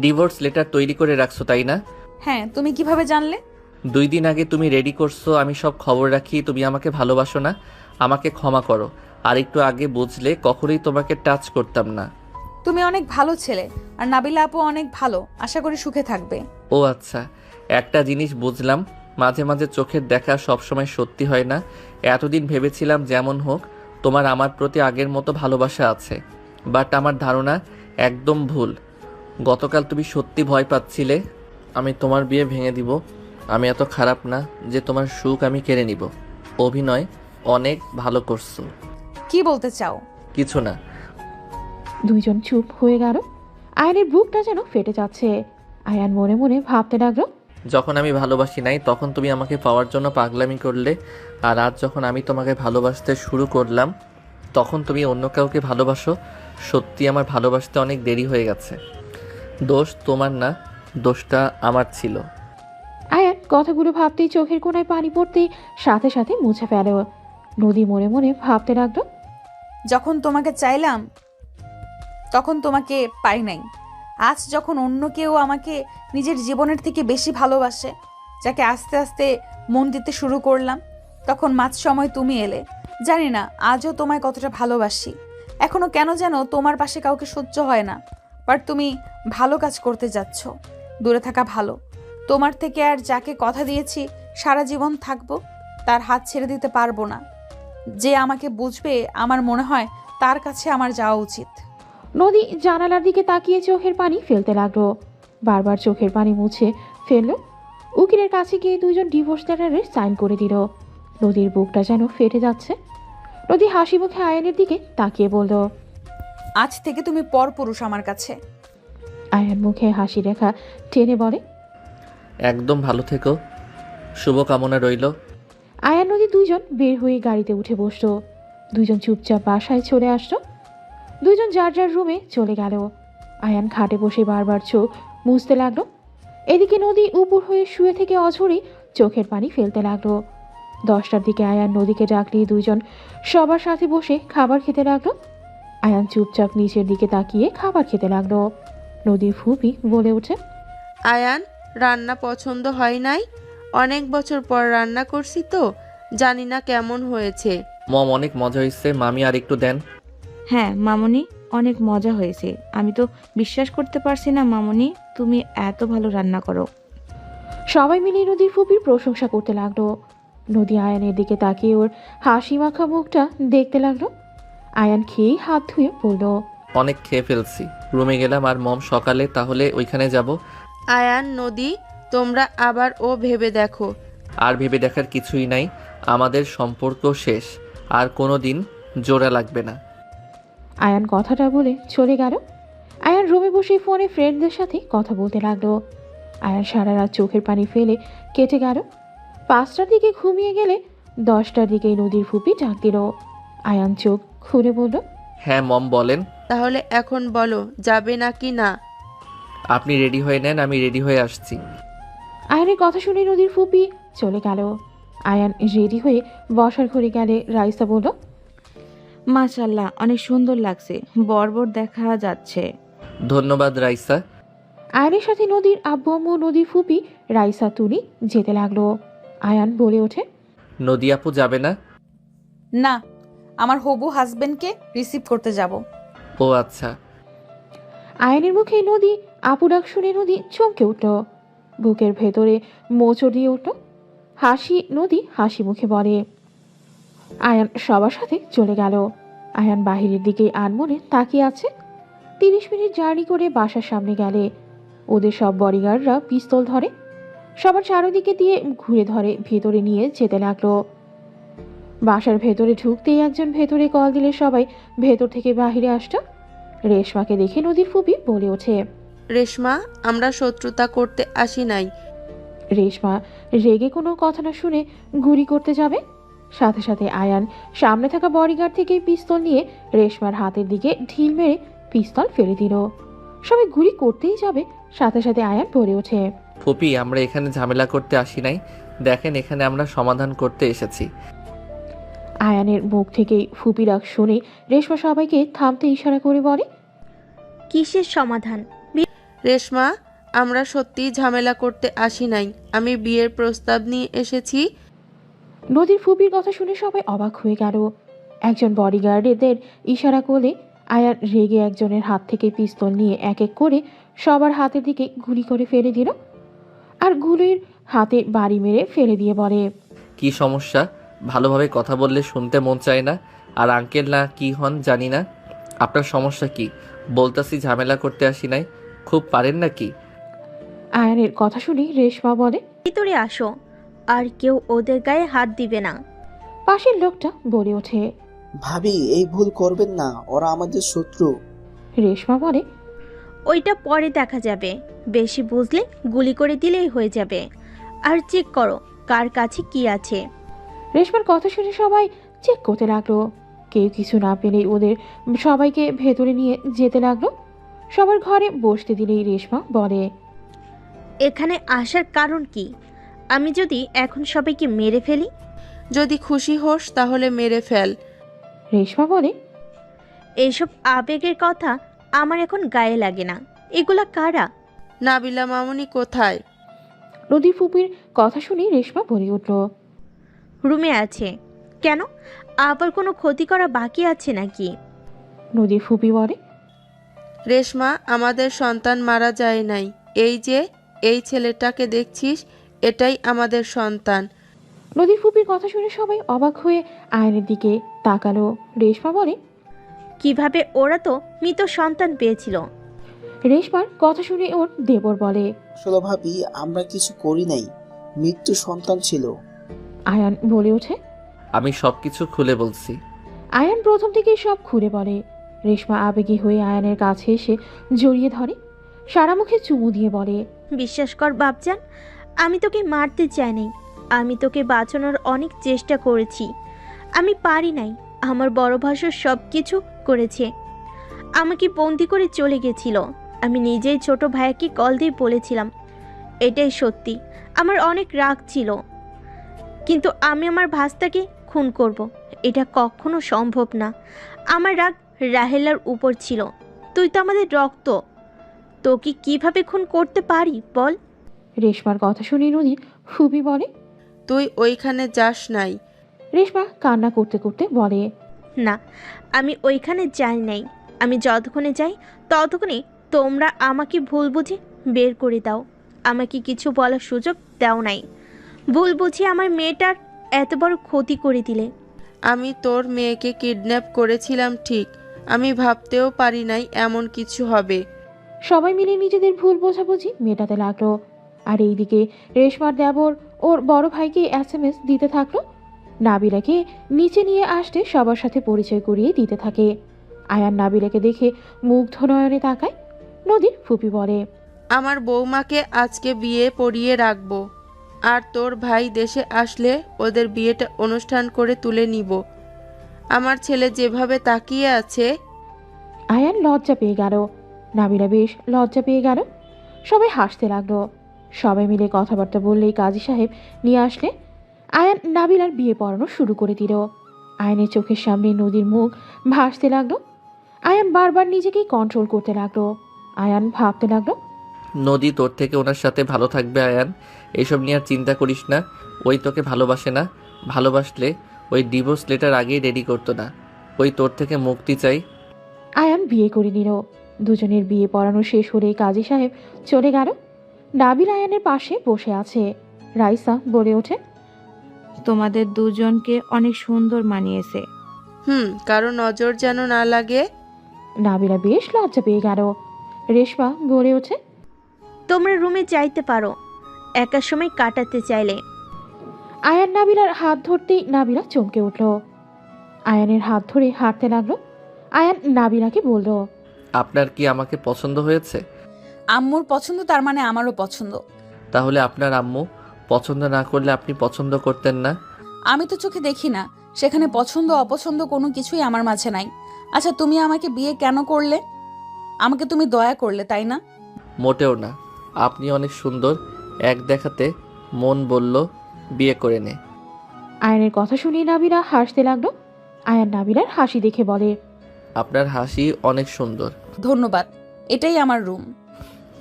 ডিভোর্স লেটার তৈরি করে রাখছো তাই না? হ্যাঁ, তুমি কিভাবে জানলে? 2 দিন আগে তুমি রেডি করছো। আমি সব খবর রাখি। তুমি আমাকে ভালোবাসো না, আমাকে ক্ষমা করো। আর একটু আগে বুঝলে কখনোই তোমাকে টাচ করতাম না। তুমি অনেক ভালো ছেলে, আর নাবিলা আপু অনেক ভালো। আশা করি সুখে থাকবে। ও আচ্ছা, একটা জিনিস বুঝলাম, মাঝে মাঝে চোখের দেখা সবসময় সত্যি হয় না। এতদিন ভেবেছিলাম যেমন হোক তোমার আমার প্রতি আগের মতো ভালোবাসা আছে, বাট আমার ধারণা একদম ভুল। গতকাল তুমি সত্যি ভয় পাচ্ছিলে আমি তোমার বিয়ে ভেঙে দিব। আমি এত খারাপ না যে তোমার সুখ আমি কেড়ে নিব। অভিনয় অনেক ভালো করছো। কি বলতে চাও? কিছু না। দুইজন চুপ হয়ে গেল। আয়ানের বুকটা যেন ফেটে যাচ্ছে। আয়ান মনে মনে ভাবতে লাগলো, যখন আমি ভালোবাসি নাই তখন তুমি আমাকে পাওয়ার জন্য পাগলামি করলে, আর আজ যখন আমি তোমাকে ভালোবাসতে শুরু করলাম তখন তুমি অন্য কাউকে ভালোবাসো। সত্যি আমার ভালোবাসতে অনেক দেরি হয়ে গেছে। দোষ তোমার না, দোষটা আমার ছিল। আয়ান কথাগুলো ভাবতেই চোখের কোণায় পানি পড়তেই সাথে সাথে মুছে ফেল। নদী মনে মনে ভাবতে লাগলো, যখন তোমাকে চাইলাম তখন তোমাকে পাই নাই। আজ যখন অন্য কেউ আমাকে নিজের জীবনের থেকে বেশি ভালোবাসে, যাকে আস্তে আস্তে মন দিতে শুরু করলাম, তখন মাঝ সময় তুমি এলে। জানি না আজও তোমায় কতটা ভালোবাসি। এখনো কেন যেন তোমার পাশে কাউকে সহ্য হয় না। বাট তুমি ভালো কাজ করতে যাচ্ছ। দূরে থাকা ভালো। তোমার থেকে আর যাকে কথা দিয়েছি সারা জীবন থাকবো, তার হাত ছেড়ে দিতে পারবো না। যে আমাকে বুঝবে আমার মনে হয় তার কাছে আমার যাওয়া উচিত। নদী জানালার দিকে তাকিয়ে চোখের পানি ফেলতে লাগলো। বারবার চোখের পানি মুছে ফেললো। উকিলের কাছে গিয়ে দুইজন ডিভোর্স লেটারের সাইন করে দিল। নদীর বুকটা যেন ফেটে যাচ্ছে। নদী হাসি মুখে আয়ানের দিকে তাকিয়ে বলল, আজ থেকে তুমি পরপুরুষ আমার কাছে। আয়ান মুখে হাসি রেখা টেনে বলে, একদম ভালো থেকো, শুভকামনা রইল। আয়ান নদী দুইজন বের হয়ে গাড়িতে উঠে বসলো। দুইজন চুপচাপ বাসায় চলে আসলো। দুইজন যার যার রুমে চলে গেল। আয়ান খাটে বসে বারবার চোখ মুছতে লাগলো। এদিকে নদী উপর হয়ে শুয়ে থেকে অঝরেই চোখের পানি ফেলতে লাগলো। 10টার দিকে আয়ান নদীকে ডাকলে দুইজন সবার সাথে বসে খাবার খেতে লাগলো। আয়ান চুপচাপ নিচের দিকে তাকিয়ে খাবার খেতে লাগলো। নদীর ফুপি বলে ওঠে, আয়ান, রান্না পছন্দ হয় নাই? অনেক বছর পর রান্না করছি তো, জানি না কেমন হয়েছে। মম অনেক মজা হয়েছে, মামি আর একটু দেন। হ্যাঁ মামুনি, অনেক মজা হয়েছে। আমি তো বিশ্বাস করতে পারছি না মামুনি, তুমি এত ভালো রান্না করো। সবাই মিলে নদীর ফুপির প্রশংসা করতে লাগলো। নদী আয়ানের দিকে তাকিয়ে ওর হাসি মাখা মুখটা দেখতে লাগলো। আয়ান খেয়ে হাত ধুয়ে বলল, অনেক খেয়ে ফেলছি, রুমে গেলাম। আর মম সকালে তাহলে ওইখানে যাব। আয়ান, নদী, তোমরা আবার ও ভেবে দেখো। আর ভেবে দেখার কিছুই নাই, আমাদের সম্পর্ক শেষ, আর কোনো দিন জোড়া লাগবে না। আয়ান কথাটা বলে চলে গেল। আয়ান রুমে বসে ফোনে ফ্রেন্ডদের সাথে কথা বলতে লাগলো। আয়ান সারা রাত চোখের পানি ফেলে কেটে গেল। 5টার দিকে ঘুমিয়ে গেলে 10টার দিকেই নদীর ফুপি ডাক দিল। আয়ান চোখ খুলে বলল, হ্যাঁ মম বলেন। তাহলে এখন বলো, যাবে নাকি না? আপনি রেডি হয়ে নেন, আমি রেডি হয়ে আসছি। আয়ানের কথা শুনে নদীর ফুপি চলে গেল। আয়ান রেডি হয়ে বসার ঘরে গেলে রাইসা বলল, মাশাল্লাহ, অনেক সুন্দর লাগছে, বর্বর দেখা যাচ্ছে। ধন্যবাদ রাইসা। আয়ানের সাথে নদীর আব্বু আম্মু নদীর ফুপি রাইসা তুলি যেতে লাগলো। আয়ান বলে ওঠে, নদী আপু যাবে না? না, আমার হবু হাজবেন্ডকে রিসিভ করতে যাব। ও আচ্ছা। আয়ানের মুখে নদী আপু ডাক শুনে নদী চমকে উঠল। বুকের ভেতরে মোচড় দিয়ে উঠল। নদী হাসি মুখে বলে। আয়ান সবার সাথে চলে গেল। আয়ান বাহিরের দিকে আনমনে তাকিয়ে আছে। 30 মিনিট জার্নি করে বাসার সামনে গেলে ওদের সব বডিগার্ডরা পিস্তল ধরে। সবার চারিদিকে দিয়ে ঘুরে ধরে ভেতরে নিয়ে যেতে লাগলো। বাসার ভেতরে ঢুকতেই একজন ভেতরে কল দিলে সবাই ভেতর থেকে বাহিরে আসতো। রেশমাকে দেখে নদীর ফুপি বলে ওঠে, রেশমা, আমরা শত্রুতা করতে আসি নাই। রেশমা রেগে কোনো কথা না শুনে গুলি করতে যাবে। সাথে সাথে আয়ান সামনে থাকা বডিগার্ড থেকে পিস্তল নিয়ে রেশমার হাতের দিকে ঢিল মেরে পিস্তল ফেলে দিল। সবাই গুলি করতেই যাবে, সাথে সাথে আয়ান বলে ওঠে, ফুপি, আমরা এখানে ঝামেলা করতে আসি নাই, দেখেন এখানে আমরা সমাধান করতে এসেছি। আয়ানের মুখ থেকেই ফুপি ডাক শুনে রেশমা সবাইকে থামতে ইশারা করে বলে, কিসের সমাধান? রেশমা, আমরা সত্যিই ঝামেলা করতে আসি নাই, আমি বিয়ের প্রস্তাব নিয়ে এসেছি। নদীর ফুপির কথা শুনে সবাই অবাক হয়ে গেল। একজন বডিগার্ডদের ইশারা করলে আয়ান রেগে একজনের হাত থেকে পিস্তল নিয়ে এক এক করে সবার হাতের দিকে গুলি করে ফেলে দিল। আর গুলির হাতে বাড়ি মেরে ফেলে দিয়ে বলে, কি সমস্যা? ভালোভাবে কথা বললে শুনতে মন চায় না। আর আঙ্কেল না কি হন জানি না, আপনার সমস্যা কি? বলতাছি ঝামেলা করতে আসি নাই, খুব পারেন নাকি? আয়ানের কথা শুনে রেশমা বলে, ভিতরে আসো, আর কেউ ওদের গায়ে হাত দিবে না। পাশের লোকটা বলে ওঠে, ভাবি এই ভুল করবেন না, ওরা আমাদের শত্রু। রেশমা বলে, ওইটা পরে দেখা যাবে, বেশি বুঝলে গুলি করে দিলেই হয়ে যাবে। আর চেক করো কার কাছে কি আছে। রেশমার কথা শুনে সবাই চেক করতে লাগলো। কেউ কিছু না পেলেই ওদের সবাইকে ভেতরে নিয়ে যেতে লাগলো। সবার ঘরে বসতে দিলেই রেশমা বলে, এখানে আসার কারণ কি? আমি যদি এখন সবাইকে মেরে ফেলি? যদি খুশি হোস তাহলে মেরে ফেল। রেশমা বলে, এইসব আবেগের কথা আমার এখন গায়ে লাগে না। এগুলা কারা? নাবিলা মামুনি কোথায়? নদীর ফুপির কথা শুনে রেশমা বলে উঠল, রুমে আছে। কেন, আবার কোনো ক্ষতি করা বাকি আছে নাকি? নদীর ফুপি বলে, রেশমা, আমাদের সন্তান মারা যায় নাই। এই যে এই ছেলেটাকে দেখছিস, এটাই আমাদের সন্তান। নদীর ফুপির কথা শুনে সবাই অবাক হয়ে আয়নের দিকে তাকালো। রেশমা বলে, কিভাবে? ওরা তো মৃত সন্তান পেয়েছিল। রেশমার কথা শুনে ওর দেবর বলে, আসলে ভাবি আমরা কিছু করি নাই, মৃত্যু সন্তান ছিল। আয়ান বলে ওঠে। আমি সব কিছু খুলে বলছি। আয়ান প্রথম থেকেই সব খুলে বলে। রেশমা আবেগী হয়ে আয়ানের কাছে এসে জড়িয়ে ধরে, সারা মুখে চুমু দিয়ে বলে, বিশ্বাস কর বাপজান, আমি তোকে মারতে চাই নাই, আমি তোকে বাঁচানোর অনেক চেষ্টা করেছি, আমি পারি নাই। আমার বড় ভাসুর সব কিছু করেছে, আমাকে বন্দি করে চলে গেছিল। আমি নিজেই ছোট ভাইকে কল দিয়ে বলেছিলাম এটাই সত্যি, আমার অনেক রাগ ছিল, কিন্তু আমি আমার ভাস্তাকে খুন করব এটা কখনো সম্ভব না। আমার রাগ রাহেলার উপর ছিল, তুই তো আমাদের রক্ত, তোকে কিভাবে খুন করতে পারি বল? রেশমার কথা শুনে নদী ফুপি বলে, তুই ওইখানে যাস নাই। রেশমা কান্না করতে করতে বলে, না, আমি ওইখানে যাই নাই। আমি যতক্ষণে যাই ততক্ষণে তোমরা আমাকে ভুল বুঝে বের করে দাও, আমাকে কিছু বলার সুযোগ দাও নাই। ভুল বুঝে আমার মেয়েটার এত বড় ক্ষতি করে দিলে। আমি তোর মেয়েকে কিডন্যাপ করেছিলাম ঠিক, আমি ভাবতেও পারি নাই এমন কিছু হবে। সবাই মিলে নিজেদের ভুল বোঝাবুঝি মেটাতে লাগলো। আর এইদিকে রেশমার দেবর ওর বড় ভাইকে SMS দিতে থাকলো। নাবিলাকে নিচে নিয়ে আসতে সবার সাথে পরিচয় করিয়ে দিতে থাকে। আয়ান নাবিলাকে দেখে মুগ্ধ নয়নে তাকায়। নদীর ফুপি বলে, আমার বৌমাকে আজকে বিয়ে পড়িয়ে রাখবো, আর তোর ভাই দেশে আসলে ওদের বিয়েটা অনুষ্ঠান করে তুলে নিব। আমার ছেলে যেভাবে তাকিয়ে আছে। আয়ান লজ্জা পেয়ে গেল, নাবিলা বেশ লজ্জা পেয়ে গেল। সবাই হাসতে লাগলো। সবাই মিলে কথাবার্তা বললেই কাজী সাহেব নিয়ে আসলে আয়ান নাবিলার বিয়ে পড়ানো শুরু করে দিল। আয়ানের চোখের সামনে নদীর মুখ ভাসতে লাগলো। আয়ান বারবার নিজেকেই কন্ট্রোল করতে লাগলো। আয়ান ভাবতে লাগলো, নদী তোর থেকে ওনার সাথে ভালো থাকবে আয়ান, এসব নিয়ে আর চিন্তা করিস না। ওই তোকে ভালোবাসে না, ভালোবাসলে ওই ডিভোর্স লেটার আগেই রেডি করতো না। ওই তোর থেকে মুক্তি চাই। আয়ান বিয়ে করে নিল। দুজনের বিয়ে পড়ানো শেষ হলেই কাজী সাহেব চলে গেল। নাবিল আয়ানের পাশে বসে আছে। রাইসা বলে ওঠে, তোমাদের দুজনকে অনেক সুন্দর মানিয়েছে। কারো নজর যেন না লাগে। নাবিলা বেশ লজ্জা পেয়ে গেল। রেশমা বলে ওঠে, তোমরা রুমে যাইতে পারো একা সময় কাটাতে চাইলে। আয়ান নাবিলার হাত ধরতেই নাবিলা চমকে উঠল। আয়ানের হাত ধরে হাঁটতে লাগলো। আয়ান নাবিলাকে বলল, আপনার কি আমাকে পছন্দ হয়েছে? আম্মুর পছন্দ তার মানে আমারও পছন্দ। তাহলে আপনার আম্মু পছন্দ না করলে আপনি পছন্দ করতেন না? আমি তো চোখে দেখি না, সেখানে পছন্দ অপছন্দ কোনো কিছুই আমার মাঝে নাই। আচ্ছা, তুমি আমাকে বিয়ে কেন করলে? আমাকে তুমি দয়া করলে, তাই না? মোটেও না, আপনি অনেক সুন্দর, এক দেখাতে মন বলল বিয়ে করে নে। আয়ানের কথা শুনে নাবিলা হাসতে লাগলো। আয়ান নাবিলার হাসি দেখে বলে, আপনার হাসি অনেক সুন্দর। ধন্যবাদ, এটাই আমার রুম।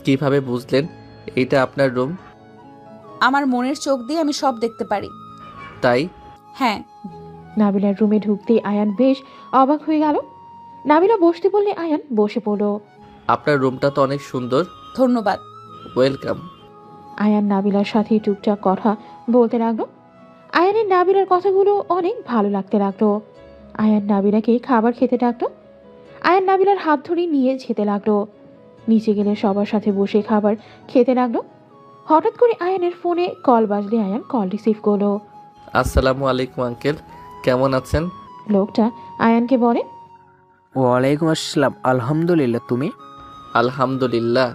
কিভাবে বুঝলেন এইটা আপনার রুম? আমার মনের চোখ দিয়ে আমি সব দেখতে পারি। তাই? হ্যাঁ। নাবিলার রুমে ঢুকতেই আয়ান বেশ অবাক হয়ে গেল। নাবিলা বসতে বললে আয়ান বসে পড়ল। আপনার রুমটা তো অনেক সুন্দর। ধন্যবাদ। ওয়েলকাম। আয়ান নাবিলার সাথে টুকটাক কথা বলতে লাগলো। আয়ানের নাবিলার কথাগুলো অনেক ভালো লাগতে লাগলো। আয়ান নাবিলাকে খাবার খেতে ডাকলো। আয়ান নাবিলার হাত ধরে নিয়ে যেতে লাগলো। নিচে গেলে সবার সাথে বসে খাবার খেতে লাগলো। হঠাৎ করে আয়ানের ফোনে কল বাজলে আয়ান কল রিসিভ করলো। আসসালামু আলাইকুম আঙ্কেল, কেমন আছেন? লোকটা আয়ানকে বলে, ওয়ালাইকুম আসসালাম, আলহামদুলিল্লাহ, তুমি? আলহামদুলিল্লাহ।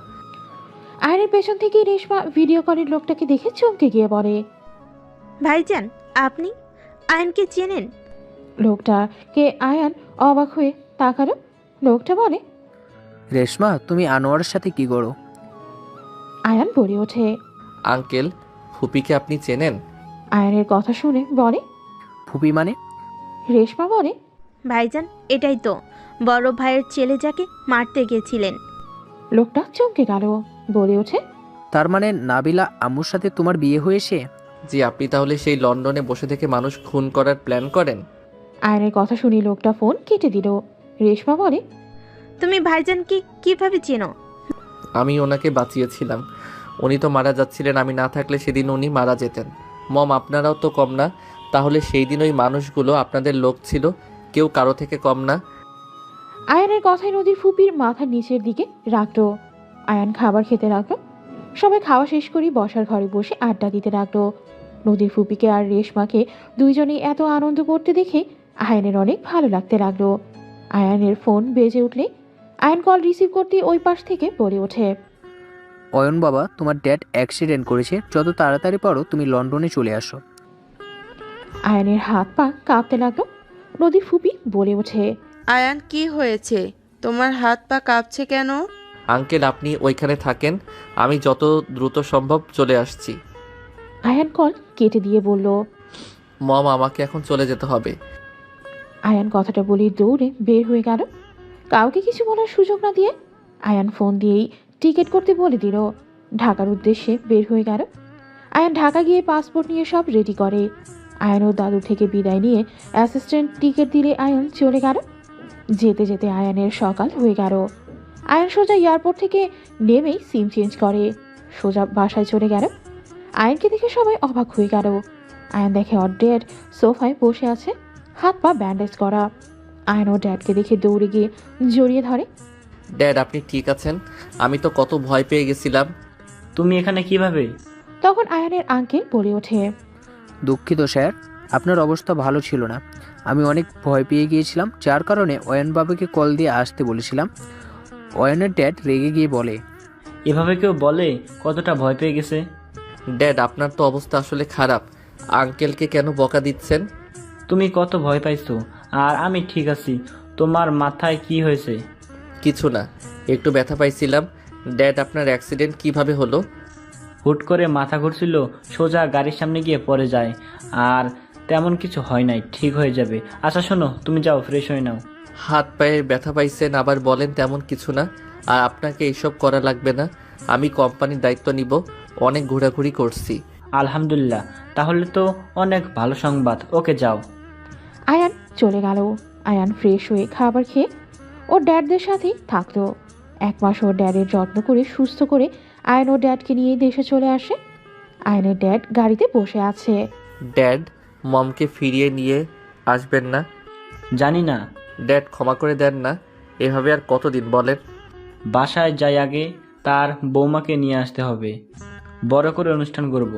আয়ানের পেছন থেকে রেশমা ভিডিও কলের লোকটাকে দেখে চমকে গিয়ে বলে, ভাইজান আপনি আয়নকে চেনেন? লোকটাকে আয়ান অবাক হয়ে তাকালো। লোকটা বলে, রেশমা, তুমি আনোয়ারের সাথে কি করো? আয়ান বলে ওঠে, আঙ্কেল, ফুপিকে আপনি চেনেন? আয়ানের কথা শুনে বলে, ফুপি মানে? রেশমা বলে, ভাইজান এটাই তো বড় ভাইয়ের ছেলে যাকে মারতে গেছিলেন। লোকটা চমকে গেল, বলে ওঠে, তার মানে নাবিলা আম্মুর সাথে তোমার বিয়ে হয়েছে? জি, আপনি তাহলে সেই লন্ডনে বসে থেকে মানুষ খুন করার প্ল্যান করেন? আয়ানের কথা শুনে লোকটা ফোন কেটে দিল। রেশমা বলে, তুমি ভাইজানকে কিভাবে চেনো? আমি ওনাকে বাঁচিয়েছিলাম, উনি তো মারা যাচ্ছিলেন, আমি না থাকলে সেদিন উনি মারা যেতেন। মম, আপনারাও তো কম না, তাহলে সেই দিন ওই মানুষগুলো আপনাদের লোক ছিল, কেউ কারো থেকে কম না। আয়ানের কথায় নদীর ফুপির মাথার নিচের দিকে রাখলো। আয়ান খাবার খেতে লাগলো। সবাই খাওয়া শেষ করে বসার ঘরে বসে আড্ডা দিতে লাগলো। নদীর ফুপিকে আর রেশমাকে দুইজনেই এত আনন্দ করতে দেখে আয়ানের অনেক ভালো লাগতে লাগলো। আয়ানের ফোন বেজে উঠলে আয়ান কল রিসিভ করতে ওই পাশ থেকে বলে ওঠে, অয়ন বাবা, তোমার ড্যাড অ্যাক্সিডেন্ট করেছে, যত তাড়াতাড়ি পারো তুমি লন্ডনে চলে আসো। আয়ানের হাত পা কাঁপতে লাগলো। নদীর ফুপি বলে ওঠে, আয়ান কি হয়েছে, তোমার হাত পা কাঁপছে কেন? আঙ্কেল আপনি ওইখানে থাকেন, আমি যত দ্রুত সম্ভব চলে আসছি। আয়ান কল কেটে দিয়ে বলল, মম আমাকে এখন চলে যেতে হবে। আয়ান কথাটা বলে দৌড়ে বের হয়ে গেল। কাউকে কিছু বলার সুযোগ না দিয়ে আয়ান ফোন দিয়েই টিকিট করতে বলে দিল। ঢাকার উদ্দেশ্যে বের হয়ে গেল। আয়ান ঢাকা গিয়ে পাসপোর্ট নিয়ে সব রেডি করে। আয়ান ও দাদু থেকে বিদায় নিয়ে অ্যাসিস্ট্যান্ট টিকিট দিলে আয়ান চলে গেল। যেতে যেতে আয়ানের সকাল হয়ে গেল। আয়ান সোজা এয়ারপোর্ট থেকে নেমেই সিম চেঞ্জ করে সোজা বাসায় চলে গেল। আয়ানকে দেখে সবাই অবাক হয়ে গেল। আয়ান দেখে ওর ড্যাড সোফায় বসে আছে, হাত পা ব্যান্ডেজ করা। আয়ান ওর ড্যাডকে দেখে দৌড়ে গিয়ে জড়িয়ে ধরে। ড্যাড আপনি ঠিক আছেন? আমি তো কত ভয় পেয়ে গেছিলাম। তুমি এখানে কিভাবে? তখন আয়ানের আঙ্কেল বলে ওঠে, দুঃখিত স্যার, আপনার অবস্থা ভালো ছিল না। আমি অনেক ভয় পেয়ে গিয়েছিলাম, যার কারণে অয়ন বাবাকে কল দিয়ে আসতে বলেছিলাম। অয়নের ড্যাড রেগে গিয়ে বলে, এভাবে কেউ বলে কতটা ভয় পেয়ে গেছে? ড্যাড আপনার তো অবস্থা আসলে খারাপ, আঙ্কেলকে কেন বকা দিচ্ছেন? তুমি কত ভয় পাইছো, আর আমি ঠিক আছি। তোমার মাথায় কি হয়েছে? কিছু না, একটু ব্যথা পাইছিলাম। ড্যাড আপনার অ্যাক্সিডেন্ট কিভাবে হলো? হুট করে মাথা ঘুরছিল, সোজা গাড়ির সামনে গিয়ে পড়ে যায়, আর তেমন কিছু হয় নাই, ঠিক হয়ে যাবে। আচ্ছা শোনো, তুমি যাও ফ্রেশ হয়ে নাও। হাত পায়ে ব্যথা পাইছেন আবার বলেন তেমন কিছু না, আর আপনাকে এইসব করা লাগবে না। আমি কোম্পানির দায়িত্ব নিব, অনেক ঘোরাঘুরি করছি। আলহামদুলিল্লাহ, তাহলে তো অনেক ভালো সংবাদ। ওকে যাও। আয়ান চলে গেল। আয়ান ফ্রেশ হয়ে খাবার খেয়ে ওর ড্যাডদের সাথেই থাকতো। 1 মাস ওর ড্যাডের যত্ন করে সুস্থ করে আয়ান ওর ড্যাডকে নিয়ে দেশে চলে আসে। আয়ানের ড্যাড গাড়িতে বসে আছে। ড্যাড মমকে ফিরিয়ে নিয়ে আসবেন না? জানি না। ড্যাড ক্ষমা করে দেন না, এভাবে আর কতদিন বলেন? বাসায় যাই আগে, তার বৌমাকে নিয়ে আসতে হবে, বড় করে অনুষ্ঠান করব।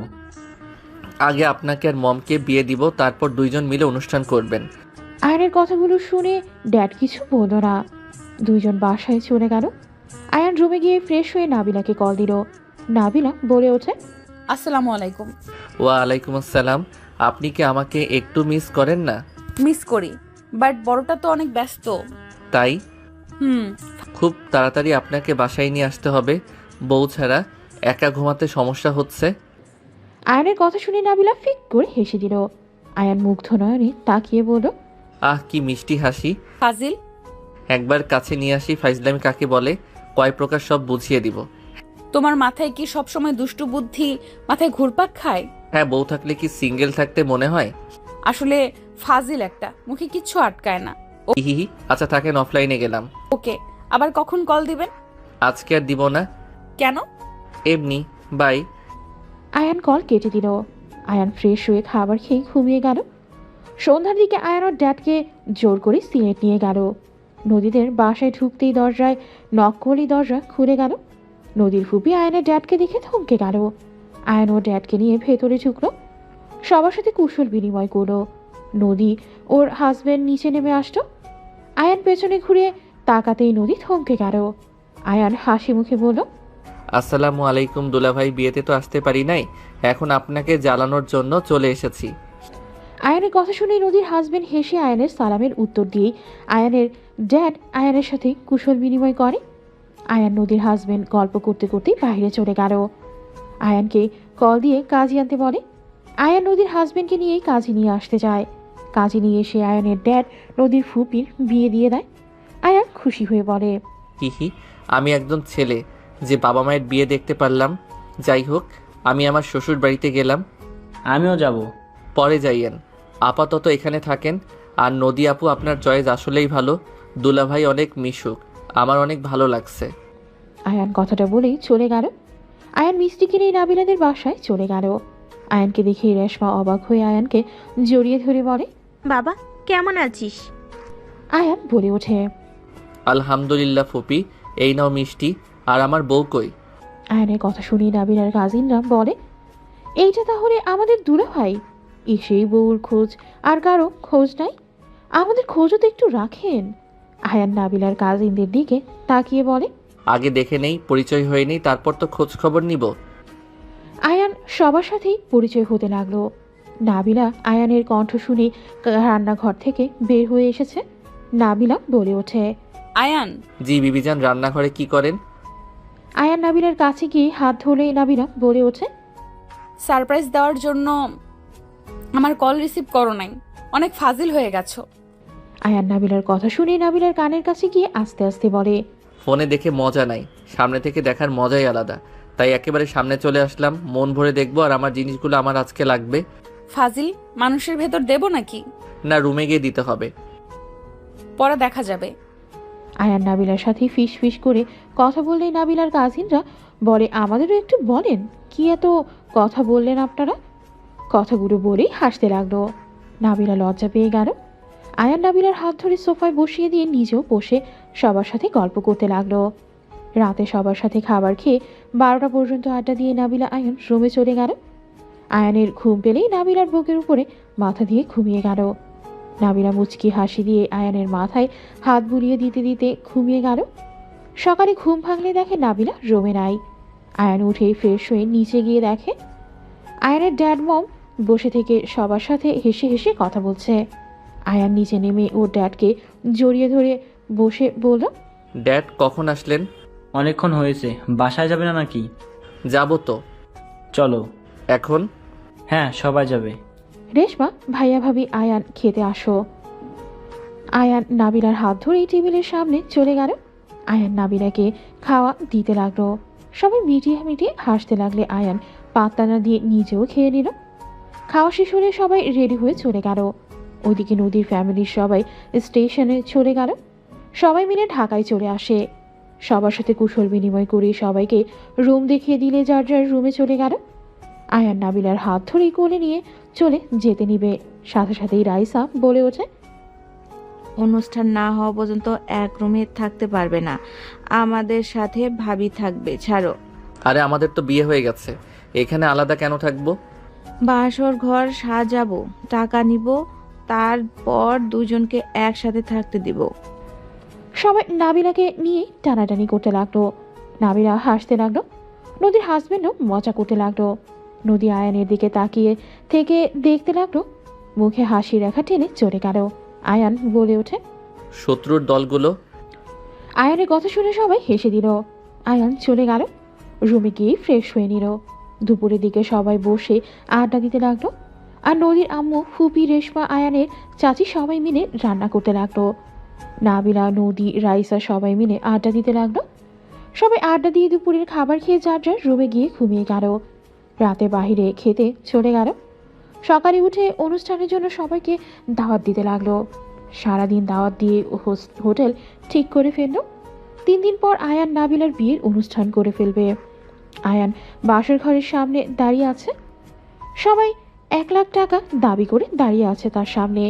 আগে আপনাকে আর মমকে বিয়ে দিব, তারপর দুইজন মিলে অনুষ্ঠান করবেন। আয়ানের কথাগুলো শুনে ড্যাড কিছু বলল না। দুইজন বাসায় চলে গেল। আয়ান রুমে গিয়ে ফ্রেশ হয়ে নাবিলাকে কল দিল। নাবিলা বলে ওঠে, আসসালামু আলাইকুম। ওয়ালাইকুম আসসালাম। আপনি কি আমাকে একটু মিস করেন না? মিস করি, বাট বড়টা তো অনেক ব্যস্ত। তাই হুম। খুব তাড়াতাড়ি আপনাকে বাসায় নিয়ে আসতে হবে, বউ ছাড়া একা ঘুমাতে সমস্যা হচ্ছে। আয়ানের কথা শুনে নাবিলা ফিক করে হেসে দিল। আয়ান মুগ্ধ নয়নে তাকিয়ে বলল, আহ কি মিষ্টি হাসি। ফাজিল। একবার কাছে নিয়ে আসি, ফাইজলামি কাকে বলে, কয় প্রকার সব বুঝিয়ে দিব। তোমার মাথায় কি সব সময় দুষ্টু বুদ্ধি মাথায় ঘুরপাক খায়? হ্যাঁ, বউ থাকলে কি সিঙ্গেল থাকতে মনে হয়? আসলে ফাজিল একটা, মুখে কিচ্ছু আটকায় না। হিহি। আচ্ছা থাকেন, অফলাইনে গেলাম। ওকে, আবার কখন কল দিবেন? আজকে আর দিব না। কেন? এমনি, বাই। আয়ান কল কেটে দিল। আয়ান ফ্রেশ হয়ে খাবার খেয়ে ঘুমিয়ে গেল। সন্ধ্যার দিকে আয়ান ওর ড্যাডকে জোর করে সিলেট নিয়ে গেল। নদীদের বাসায় ঢুকতেই দরজায় নক করলেই দরজা খুলে গেল। নদীর ফুপি আয়ানের ড্যাডকে দেখে থমকে গেল। আয়ান ওর ড্যাডকে নিয়ে ভেতরে ঢুকলো। সবার সাথে কুশল বিনিময় করলো। নদী ওর হাজবেন্ড নিচে নেমে আসলো। আয়ান পেছনে ঘুরে তাকাতেই নদী থমকে গেল। আয়ান হাসি মুখে বলল, আসসালামু আলাইকুম দুলাভাই, বিয়েতে তো আসতে পারি নাই, এখন আপনাকে জ্বালানোর জন্য চলে এসেছি। আয়ানের কথা শুনে নদীর হাজবেন্ড হেসে আয়ানের সালামের উত্তর দিয়েই আয়ানের ড্যাড আয়ানের সাথে কুশল বিনিময় করে। আয়ান নদীর হাজবেন্ড গল্প করতে করতেই বাইরে চলে গেল। আয়ানকে কল দিয়ে কাজী আনতে বলে। আয়ান নদীর হাজবেন্ডকে নিয়েই কাজী নিয়ে আসতে যায়। কাজী নিয়ে এসে আয়ানের ড্যাড নদীর ফুপির বিয়ে দিয়ে দেয়। আয়ান খুশি হয়ে বলে, হিহি, আমি একজন ছেলে যে বাবা মায়ের বিয়ে দেখতে পারলাম। যাই হোক, আমি আমার শ্বশুর বাড়িতে গেলাম। আমিও যাব। পরে যাইয়েন, আপাতত এখানে থাকেন। আর নদী আপু আপনার চয়েস আসলেই ভালো, দুলাভাই অনেক মিশুক, আমার অনেক ভালো লাগছে। আয়ান কথাটা বলেই চলে গেল। আয়ান মিষ্টি কিনে নাবিলাদের বাসায় চলে গেল। আয়ানকে দেখে রেশমা অবাক হয়ে আয়ানকে জড়িয়ে ধরে বলে, বাবা কেমন আছিস? আয়ান বলে ওঠে, আলহামদুলিল্লাহ ফুপি, এই নাও মিষ্টি। আর আমার বউ কই? আয়নের কথা শুনে নাবিলার কাজিনরা বলে, এইটা তাহলে আমাদের দুলাভাই? এসেই বউর খোঁজ, আর কারো খোঁজ নাই? আমাদের খোঁজও তো একটু রাখেন। আয়ান নাবিলার কাজিনদের দিকে তাকিয়ে বলে, আগে দেখে নেই, পরিচয় হয়ে নেই, তারপর তো খোঁজ খবর নিব। আয়ান সবার সাথেই পরিচয় হতে লাগলো। নাবিলা আয়ানের কণ্ঠ শুনে রান্নাঘর থেকে বের হয়ে এসেছে। নাবিলা বলে ওঠে, আয়ান। জি বিবিজান, রান্নাঘরে কি করেন? আয়ান নাবিলার কাছে গিয়ে হাত ধরে নাবিলা বলে ওঠে, সারপ্রাইজ দেওয়ার জন্য আমার কল রিসিভ করো নাই, অনেক ফাজিল হয়ে গেছো। আয়ান নাবিলার কথা শুনে নাবিলার কানের কাছে গিয়ে আস্তে আস্তে বলে, ফোনে দেখে মজা নাই, সামনে থেকে দেখার মজাই আলাদা। তাই একেবারে সামনে চলে আসলাম, মন ভরে দেখবো আর আমার জিনিসগুলো আমার আজকে লাগবে। ফাজিল মানুষের ভেতর দেব নাকি? না, রুমে গিয়ে দিতে হবে, পরে দেখা যাবে। আয়ান নাবিলার সাথে ফিস ফিস করে কথা বললেই নাবিলার কাজিনরা বলে, আমাদেরও একটু বলেন, কি এত কথা বললেন আপনারা? কথাগুলো বলেই হাসতে লাগলো। নাবিলা লজ্জা পেয়ে গেল। আয়ান নাবিলার হাত ধরে সোফায় বসিয়ে দিয়ে নিজেও বসে সবার সাথে গল্প করতে লাগলো। রাতে সবার সাথে খাবার খেয়ে 12টা পর্যন্ত আড্ডা দিয়ে নাবিলা আয়ান রুমে চলে গেল। আয়ানের ঘুম পেলেই নাবিলার বুকের উপরে মাথা দিয়ে ঘুমিয়ে গেল। নাবিলা মুচকি হাসি দিয়ে আয়ানের মাথায় হাত বুলিয়ে দিতে দিতে ঘুমিয়ে গেল। সকালে ঘুম ভাঙলে দেখে নাবিলা রুমে নাই। আয়ান উঠে ফ্রেশ হয়ে নিচে গিয়ে দেখে আয়ানের ড্যাড মম বসে থেকে সবার সাথে হেসে হেসে কথা বলছে। আয়ান নিচে নেমে ওর ড্যাডকে জড়িয়ে ধরে বসে বলল, ড্যাড কখন আসলেন? অনেকক্ষণ হয়েছে, বাসায় যাবে না নাকি? যাব তো। চলো। এখন? হ্যাঁ, সবাই যাবে। রেশমা, ভাইয়া ভাবি আয়ান খেতে আসো। আয়ান নাবিলার হাত ধরে টেবিলের সামনে চলে গেল। আয়ান নাবিলাকে খাওয়া দিতে লাগলো। সবাই মিটিয়ে মিটিয়ে হাসতে লাগলে আয়ান পাত্তা না দিয়ে নিজেও খেয়ে নিল। খাওয়া শেষ হলে সবাই রেডি হয়ে চলে গেল। ওইদিকে নদীর ফ্যামিলির সবাই স্টেশনে চলে গেল। সবাই মিলে ঢাকায় চলে আসে। সবার সাথে কুশল বিনিময় করে সবাইকে রুম দেখিয়ে দিলে যার যার রুমে চলে গেল। আয়ান নাবিলার হাত ধরেই কোলে নিয়ে চলে যেতে নিবে, সাথে সাথেই রাইসা বলে ওঠে, অনুষ্ঠান না হওয়া পর্যন্ত এক রুমে থাকতে পারবে না, আমাদের সাথে ভাবি থাকবে। ছাড়ো। আরে আমাদের তো বিয়ে হয়ে গেছে, এখানে আলাদা কেন থাকবো? বাসর ঘর সাজাবো, টাকা নিব, তারপর দুজনকে একসাথে থাকতে দিব। সবাই নাবিলাকে নিয়ে টানাটানি করতে লাগলো। নাবিলা হাসতে লাগলো। নদীর হাজবেন্ডও মজা করতে লাগলো। নদী আয়ানের দিকে তাকিয়ে থেকে দেখতে লাগলো। মুখে হাসি রেখা টেনে চলে গেল। আয়ান বলে ওঠে, শত্রুর দলগুলো। আয়ানের কথা শুনে সবাই হেসে দিল। আয়ান চলে গেল। রুমে গিয়ে ফ্রেশ হয়ে নিল। দুপুরের দিকে সবাই বসে আড্ডা দিতে লাগলো। আর নদীর আম্মু, ফুপি, রেশমা, আয়ানের চাচি সবাই মিলে রান্না করতে লাগলো। নাবিলা, নদী, রাইসা সবাই মিলে আড্ডা দিতে লাগলো। সবাই আড্ডা দিয়ে দুপুরের খাবার খেয়ে যার যার রুমে গিয়ে ঘুমিয়ে গেল। রাতে বাহিরে খেতে চলে গেল। সকালে উঠে অনুষ্ঠানের জন্য সবাইকে দাওয়াত দিতে লাগলো। সারাদিন দাওয়াত দিয়ে হোটেল ঠিক করে ফেললো। 3 দিন পর আয়ান নাবিলার বিয়ের অনুষ্ঠান করে ফেলবে। আয়ান বাসর ঘরের সামনে দাঁড়িয়ে আছে। সবাই 1 লাখ টাকা দাবি করে দাঁড়িয়ে আছে তার সামনে।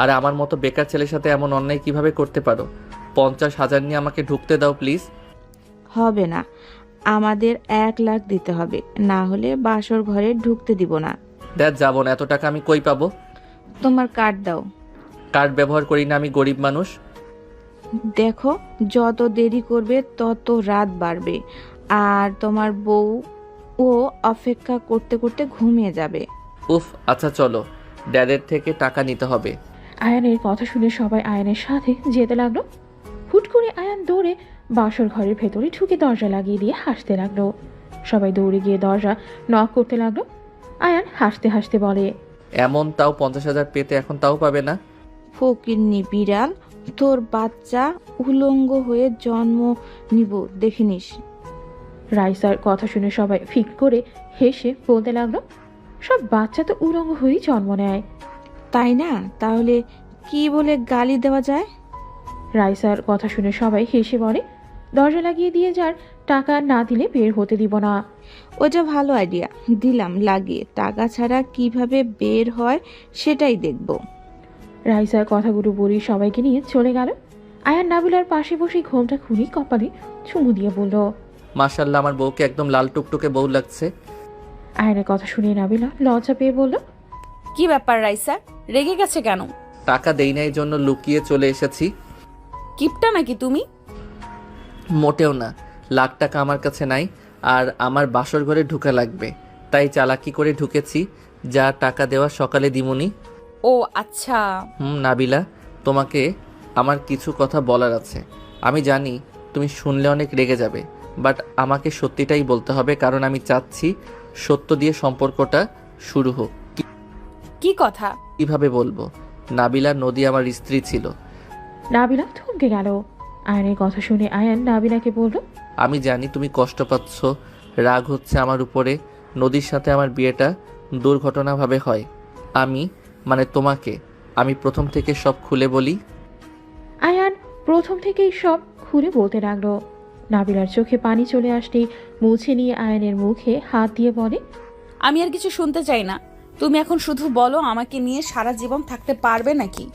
আর আমার মতো বেকার ছেলের সাথে এমন অন্যায় কিভাবে করতে পারো? 50,000 নিয়ে আমাকে ঢুকতে দাও প্লিজ। হবে না, আমাদের 1 লাখ দিতে হবে, না হলে বাসর ঘরে ঢুকতে দিব না। দেখ যাবো না, এত টাকা আমি কই পাবো? তোমার কার্ড দাও। কার্ড ব্যবহার করি না, আমি গরিব মানুষ। দেখো, যত দেরি করবে তত রাত বাড়বে, আর তোমার বউ ও অপেক্ষা করতে করতে ঘুমিয়ে যাবে। উফ, আচ্ছা চলো, ড্যাডের থেকে টাকা নিতে হবে। আয়ানের কথা শুনে সবাই আয়ানের সাথে যেতে লাগলো। হুট করে আয়ান দৌড়ে বাসর ঘরের ভেতরে ঢুকে দরজা লাগিয়ে দিয়ে হাসতে লাগলো। সবাই দৌড়ে গিয়ে দরজা নক করতে লাগলো। আয়ান হাসতে হাসতে বলে, এমন তাও 50,000 পেতে এখন তাও পাবে না? ফকিন্নি বিড়াল, তোর বাচ্চা উলঙ্গ হয়ে জন্ম নিব দেখিনিস। রাইসার কথা শুনে সবাই ফিক করে হেসে বলতে লাগলো, সব বাচ্চা তো উলঙ্গ হয়েই জন্ম নেয়, তাই না? তাহলে কি বলে গালি দেওয়া যায়? রাইসার কথা শুনে সবাই হেসে বলে, দরজা লাগিয়ে দিয়ে যার টাকা না দিলে বের হতে দিব না। ওটা ভালো আইডিয়া, দিলাম লাগিয়ে। টাকা ছাড়া কিভাবে বের হয় সেটাই দেখব। রাইসার কথাগুলো বলি সবাইকে নিয়ে চলে গেল। আয়ান নাবিলার পাশে বসে ঘোমটা খুলে কপালে চুমু দিয়ে বলল, মাশাল্লাহ, আমার বউকে একদম লাল টুকটুকে বউ লাগছে। আয়ানের কথা শুনে নাবিলা লজ্জা পেয়ে বলল, কি ব্যাপার রাইসা, রেগে গেছে কেন? টাকা দেই নাই জন্য লুকিয়ে চলে এসেছি। কিপটা নাকি তুমি? মোটেও না, লাখ টাকা আমার কাছে নাই, আর আমার বাসর ঘরে ঢুকা লাগবে, তাই চালাকি করে ঢুকেছি। যা টাকা দেওয়া সকালে দিমুনি। ও আচ্ছা। নাবিলা, তোমাকে আমার কিছু কথা বলার আছে। আমি জানি তুমি শুনলে অনেক রেগে যাবে, বাট আমাকে সত্যিটাই বলতে হবে, কারণ আমি চাচ্ছি সত্য দিয়ে সম্পর্কটা শুরু হোক। কি কথা? কিভাবে বলবো? নাবিলা নদী আমার স্ত্রী ছিল। নাবিলা থমকে গেল। আয়ানের কথা শুনে আয়ান নাবিলাকে বলল, আমি জানি তুমি কষ্ট পাচ্ছ, রাগ হচ্ছে আমার উপরে। নদীর সাথে আমার বিয়েটা দুর্ঘটনাভাবে হয়। তোমাকে আমি প্রথম থেকে সব খুলে বলি। আয়ান প্রথম থেকেই সব খুলে বলতে লাগলো। নাবিলার চোখে পানি চলে আসতেই মুছে নিয়ে আয়ানের মুখে হাত দিয়ে বলে, আমি আর কিছু শুনতে চাই না। তুমি এখন শুধু বলো, আমাকে নিয়ে সারা জীবন থাকতে পারবে নাকি?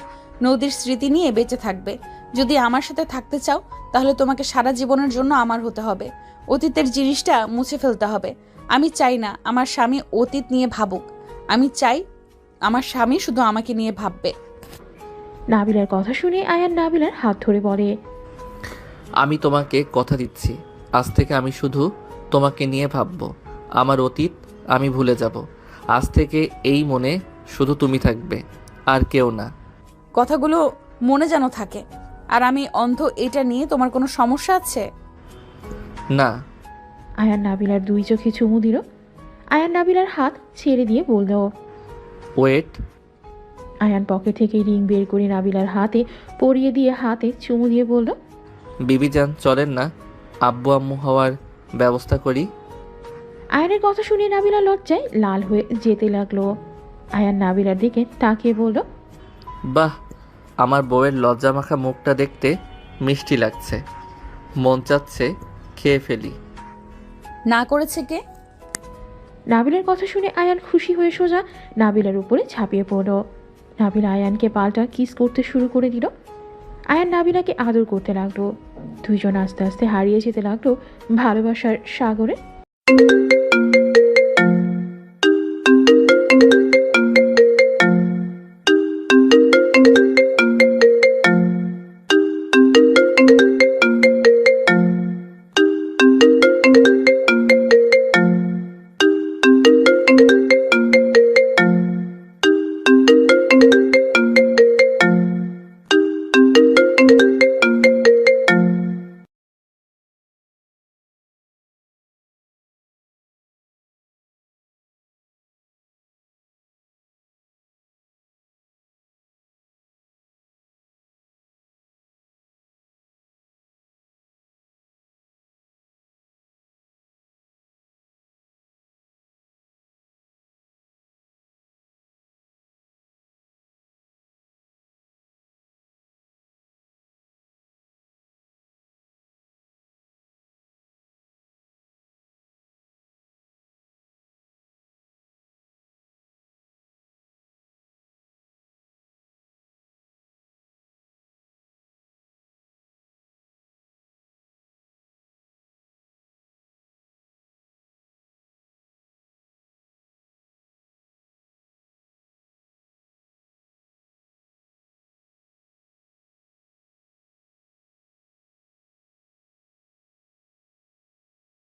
নদীর স্মৃতি নিয়ে বেঁচে থাকবে? যদি আমার সাথে থাকতে চাও তাহলে তোমাকে সারা জীবনের জন্য আমার হতে হবে। অতীতের জিনিসটা মুছে ফেলতে হবে। আমি চাই না আমার স্বামী অতীত নিয়ে ভাবুক। আমি চাই আমার স্বামী শুধু আমাকে নিয়ে ভাববে। নাবিলার কথা শুনে আয়ান নাবিলার হাত ধরে বলে, আমি তোমাকে কথা দিচ্ছি, আজ থেকে আমি শুধু তোমাকে নিয়ে ভাববো। আমার অতীত আমি ভুলে যাব। আজ থেকে এই মনে শুধু তুমি থাকবে, আর কেউ না। কথাগুলো মনে যেন থাকে। আর আমি অন্ধ, এটা নিয়ে তোমার কোনো সমস্যা আছে? না। আয়ান নাবিলার দুই চোখে চুমু দিল। আয়ান নাবিলার হাত ছেড়ে দিয়ে বলল, ওয়েট। আয়ান পকেট থেকে রিং বের করে নাবিলার হাতে পরিয়ে দিয়ে হাতে চুমু দিয়ে বলল, বিবিজান চলেন না, আব্বু আম্মু হওয়ার ব্যবস্থা করি। আয়ানের কথা শুনে নাবিলা লজ্জায় লাল হয়ে যেতে লাগলো। আয়ান নাবিলার দিকে তাকিয়ে বলল, বাহ, আমার বউয়ের লজ্জা মাখা মুখটা দেখতে মিষ্টি লাগছে, মন চাচ্ছে খেয়ে ফেলি। না করেছে কে? নাবিলার কথা শুনে আয়ান খুশি হয়ে সোজা নাবিলার উপরে ঝাঁপিয়ে পড়ল। নাবিলা আয়ানকে পাল্টা কিস করতে শুরু করে দিল। আয়ান নাবিলাকে আদর করতে লাগলো। দুইজন আস্তে আস্তে হারিয়ে যেতে লাগলো ভালোবাসার সাগরে।